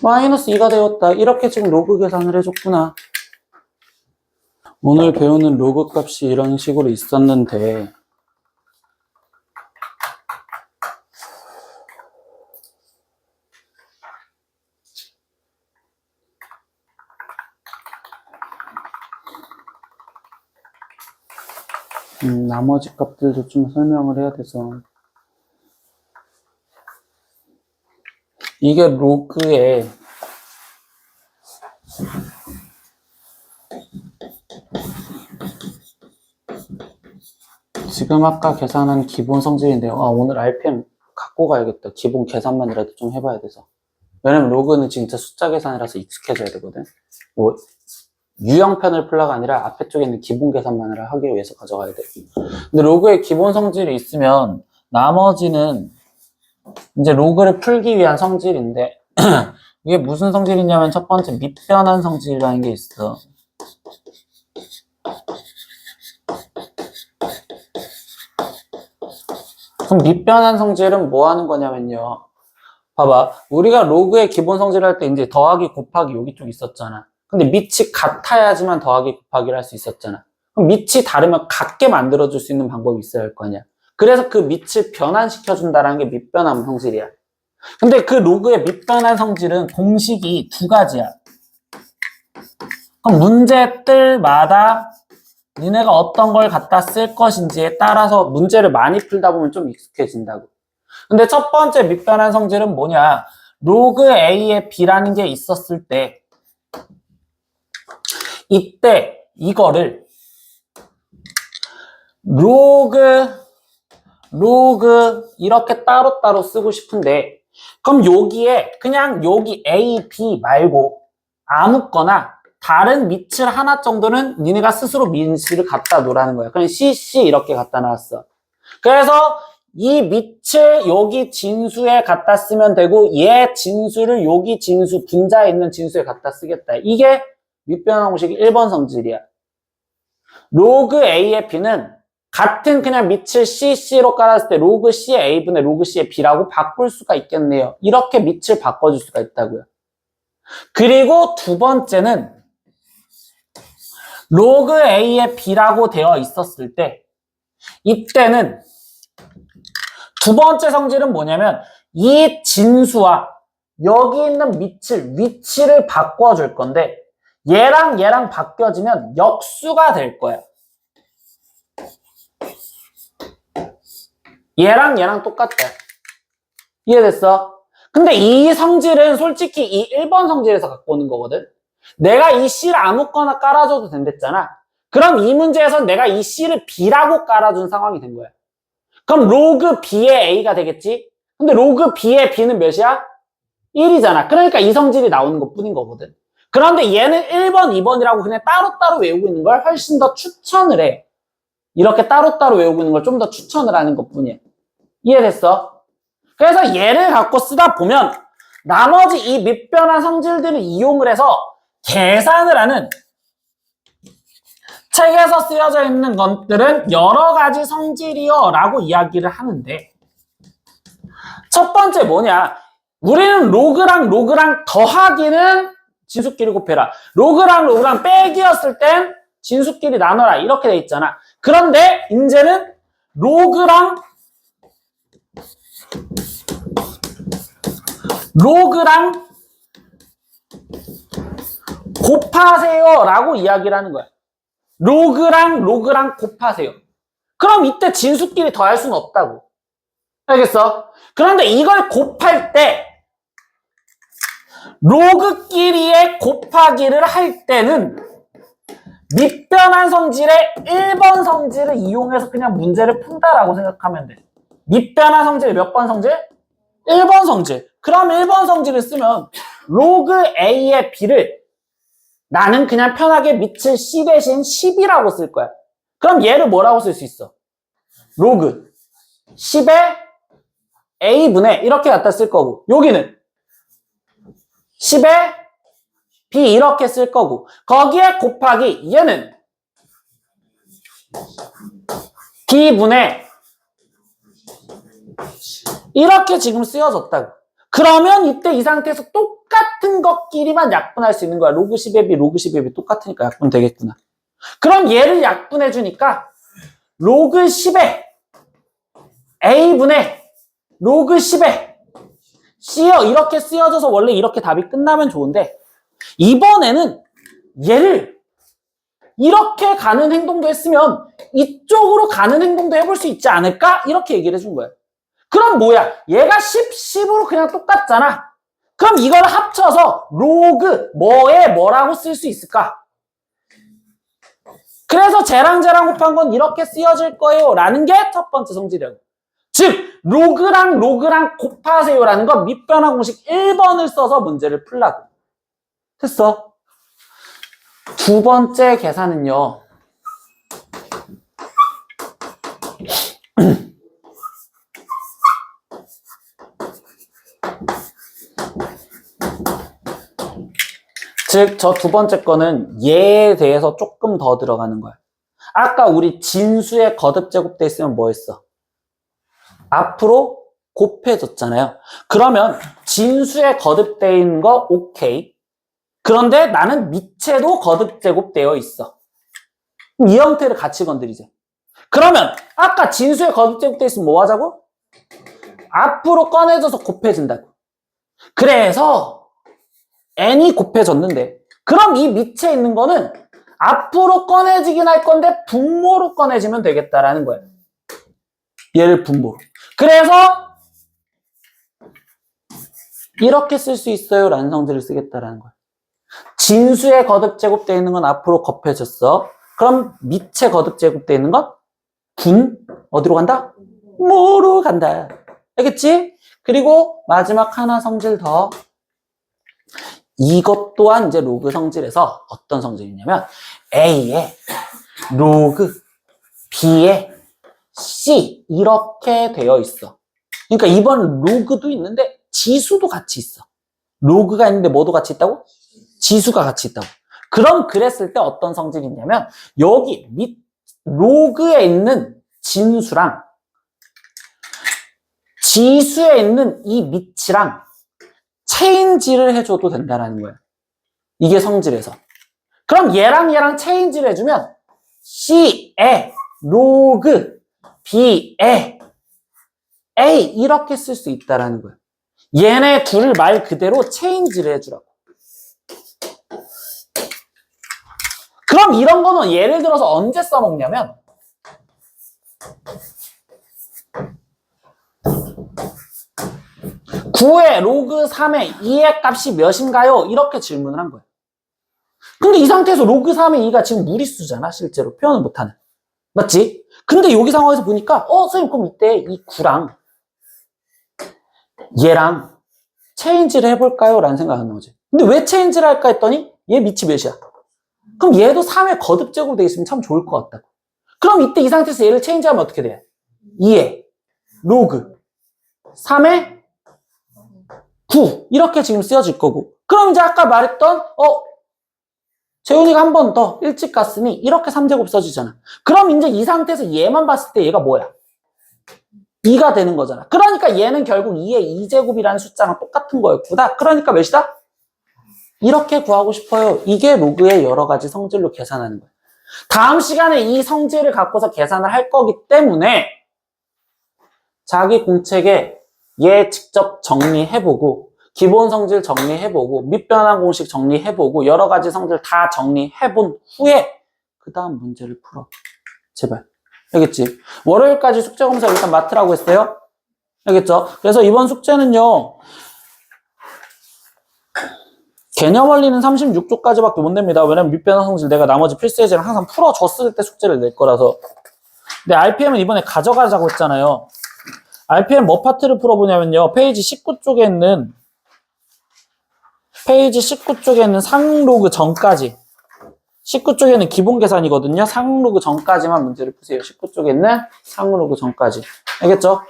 마이너스 2가 되었다. 이렇게 지금 로그 계산을 해줬구나. 오늘 배우는 로그 값이 이런 식으로 있었는데 나머지 값들도 좀 설명을 해야 돼서 이게 로그의 지금 아까 계산한 기본 성질인데요. 오늘 RPM 갖고 가야겠다. 기본 계산만이라도 좀 해봐야 돼서. 왜냐면 로그는 진짜 숫자 계산이라서 익숙해져야 되거든. 뭐 유형편을 풀라가 아니라 앞에 쪽에 있는 기본 계산만을 하기 위해서 가져가야 돼. 근데 로그에 기본 성질이 있으면 나머지는 이제 로그를 풀기 위한 성질인데 이게 무슨 성질이냐면 첫 번째 밑변환 성질이라는 게 있어. 그럼 밑변환 성질은 뭐 하는 거냐면요. 봐봐. 우리가 로그의 기본 성질을 할 때 이제 더하기 곱하기 여기 쪽 있었잖아. 근데 밑이 같아야지만 더하기 곱하기를 할 수 있었잖아. 그럼 밑이 다르면 같게 만들어줄 수 있는 방법이 있어야 할 거 아니야. 그래서 그 밑을 변환시켜준다는 게 밑변환 성질이야. 근데 그 로그의 밑변환 성질은 공식이 두 가지야. 그럼 문제 뜰마다 니네가 어떤 걸 갖다 쓸 것인지에 따라서 문제를 많이 풀다 보면 좀 익숙해진다고. 근데 첫 번째 밑변환 성질은 뭐냐? 로그 A에 B라는 게 있었을 때 이때 이거를 로그 이렇게 따로따로 쓰고 싶은데 그럼 여기에 그냥 여기 A, B 말고 아무거나 다른 밑을 하나 정도는 니네가 스스로 밑을 갖다 놓으라는 거야. 그냥 C, C 이렇게 갖다 놨어. 그래서 이 밑을 여기 진수에 갖다 쓰면 되고 얘 진수를 여기 진수 분자에 있는 진수에 갖다 쓰겠다. 이게 밑변환 공식 1번 성질이야. 로그 A의 B는 같은 그냥 밑을 CC로 깔았을 때 로그 C의 A분의 로그 C의 B라고 바꿀 수가 있겠네요. 이렇게 밑을 바꿔줄 수가 있다고요. 그리고 두 번째는 로그 A의 B라고 되어 있었을 때 이때는 두 번째 성질은 뭐냐면 이 진수와 여기 있는 밑을 위치를 바꿔줄 건데 얘랑 얘랑 바뀌어지면 역수가 될 거야. 얘랑 얘랑 똑같아. 이해됐어? 근데 이 성질은 솔직히 이 1번 성질에서 갖고 오는 거거든. 내가 이 C를 아무거나 깔아줘도 된댔잖아. 그럼 이 문제에서 내가 이 C를 B라고 깔아준 상황이 된 거야. 그럼 로그 B의 A가 되겠지? 근데 로그 B의 B는 몇이야? 1이잖아. 그러니까 이 성질이 나오는 것 뿐인 거거든. 그런데 얘는 1번, 2번이라고 그냥 따로따로 외우고 있는 걸 훨씬 더 추천을 해. 이렇게 따로따로 외우고 있는 걸 좀 더 추천을 하는 것 뿐이야. 이해됐어? 그래서 얘를 갖고 쓰다 보면 나머지 이 밑변환 성질들을 이용을 해서 계산을 하는 책에서 쓰여져 있는 것들은 여러 가지 성질이요 라고 이야기를 하는데 첫 번째 뭐냐? 우리는 로그랑 더하기는 진수끼리 곱해라. 로그랑 빼기였을 땐 진수끼리 나눠라. 이렇게 돼 있잖아. 그런데 이제는 로그랑 곱하세요 라고 이야기를 하는 거야. 로그랑 곱하세요. 그럼 이때 진수끼리 더할 수는 없다고. 알겠어? 그런데 이걸 곱할 때 로그끼리의 곱하기를 할 때는 밑변환 성질의 1번 성질을 이용해서 그냥 문제를 푼다라고 생각하면 돼. 밑변환 성질 몇 번 성질? 1번 성질. 그럼 1번 성질을 쓰면 로그 A의 B를 나는 그냥 편하게 밑을 C 대신 10이라고 쓸 거야. 그럼 얘를 뭐라고 쓸 수 있어? 로그 10의 A분의 이렇게 갖다 쓸 거고 여기는 10의 B 이렇게 쓸 거고 거기에 곱하기 얘는 B분의 이렇게 지금 쓰여졌다고. 그러면 이때 이 상태에서 똑같은 것끼리만 약분할 수 있는 거야. 로그 10의 B, 로그 10의 B 똑같으니까 약분 되겠구나. 그럼 얘를 약분해 주니까 로그 10의 A분의 로그 10의 C요 이렇게 쓰여져서 원래 이렇게 답이 끝나면 좋은데 이번에는 얘를 이렇게 가는 행동도 했으면 이쪽으로 가는 행동도 해볼 수 있지 않을까? 이렇게 얘기를 해준 거야. 그럼 뭐야? 얘가 10로 그냥 똑같잖아. 그럼 이걸 합쳐서 로그 뭐에 뭐라고 쓸 수 있을까? 그래서 쟤랑 곱한 건 이렇게 쓰여질 거예요 라는 게 첫 번째 성질이라고. 즉 로그랑 곱하세요 라는 건 밑변화 공식 1번을 써서 문제를 풀라고. 됐어. 두 번째 계산은요. 즉, 저 두 번째 거는 얘에 대해서 조금 더 들어가는 거야. 아까 우리 진수의 거듭 제곱돼 있으면 뭐 했어? 앞으로 곱해졌잖아요. 그러면 진수의 거듭돼 있는 거 오케이. 그런데 나는 밑에도 거듭 제곱되어 있어. 이 형태를 같이 건드리지. 그러면 아까 진수의 거듭 제곱돼 있으면 뭐 하자고? 앞으로 꺼내져서 곱해진다고. 그래서 n이 곱해졌는데 그럼 이 밑에 있는 거는 앞으로 꺼내지긴 할 건데 분모로 꺼내지면 되겠다라는 거예요. 얘를 분모로. 그래서 이렇게 쓸 수 있어요 라는 성질을 쓰겠다라는 거예요. 진수의 거듭 제곱되어 있는 건 앞으로 곱해졌어. 그럼 밑에 거듭 제곱되어 있는 건 어디로 간다? 모로 간다. 알겠지? 그리고 마지막 하나 성질 더. 이것 또한 이제 로그 성질에서 어떤 성질이냐면 A에 로그 B에 C 이렇게 되어 있어. 그러니까 이번 로그도 있는데 지수도 같이 있어. 로그가 있는데 뭐도 같이 있다고? 지수가 같이 있다고. 그럼 그랬을 때 어떤 성질이 있냐면 여기 밑 로그에 있는 진수랑 지수에 있는 이 밑이랑 체인지를 해줘도 된다는 거예요. 이게 성질에서. 그럼 얘랑 체인지를 해주면 C에 로그 B에 A 이렇게 쓸 수 있다는 거예요. 얘네 둘을 말 그대로 체인지를 해주라고. 그럼 이런 거는 예를 들어서 언제 써먹냐면 (9의) 로그 3의 2의 값이 몇인가요? 이렇게 질문을 한 거예요. 근데 이 상태에서 로그 3의 2가 지금 무리수잖아. 실제로 표현을 못하는. 맞지? 근데 여기 상황에서 보니까 선생님 그럼 이때 이 9랑 얘랑 체인지를 해볼까요? 라는 생각을 하는 거지. 근데 왜 체인지를 할까 했더니 얘 밑이 몇이야? 그럼 얘도 3의 거듭제곱으로 되어 있으면 참 좋을 것 같다고. 그럼 이때 이 상태에서 얘를 체인지하면 어떻게 돼? 2의 로그 3의 9 이렇게 지금 쓰여질 거고. 그럼 이제 아까 말했던 재훈이가 한 번 더 일찍 갔으니 이렇게 3제곱 써지잖아. 그럼 이제 이 상태에서 얘만 봤을 때 얘가 뭐야? 2가 되는 거잖아. 그러니까 얘는 결국 2의 2제곱이라는 숫자랑 똑같은 거였구나. 그러니까 몇이다? 이렇게 구하고 싶어요. 이게 로그의 여러 가지 성질로 계산하는 거예요. 다음 시간에 이 성질을 갖고서 계산을 할 거기 때문에 자기 공책에 얘 직접 정리해보고 기본 성질 정리해보고 밑변환 공식 정리해보고 여러 가지 성질 다 정리해본 후에 그 다음 문제를 풀어. 제발. 알겠지? 월요일까지 숙제 검사 일단 맡으라고 했어요. 알겠죠? 그래서 이번 숙제는요. 개념 원리는 36쪽까지밖에 못 냅니다. 왜냐면 밑변환 성질 내가 나머지 필수 예제를 항상 풀어줬을 때 숙제를 낼 거라서. 근데 RPM은 이번에 가져가자고 했잖아요. RPM 뭐 파트를 풀어보냐면요. 페이지 19쪽에 있는 상로그 전까지. 19쪽에는 기본 계산이거든요. 상로그 전까지만 문제를 푸세요. 19쪽에 있는 상로그 전까지. 알겠죠?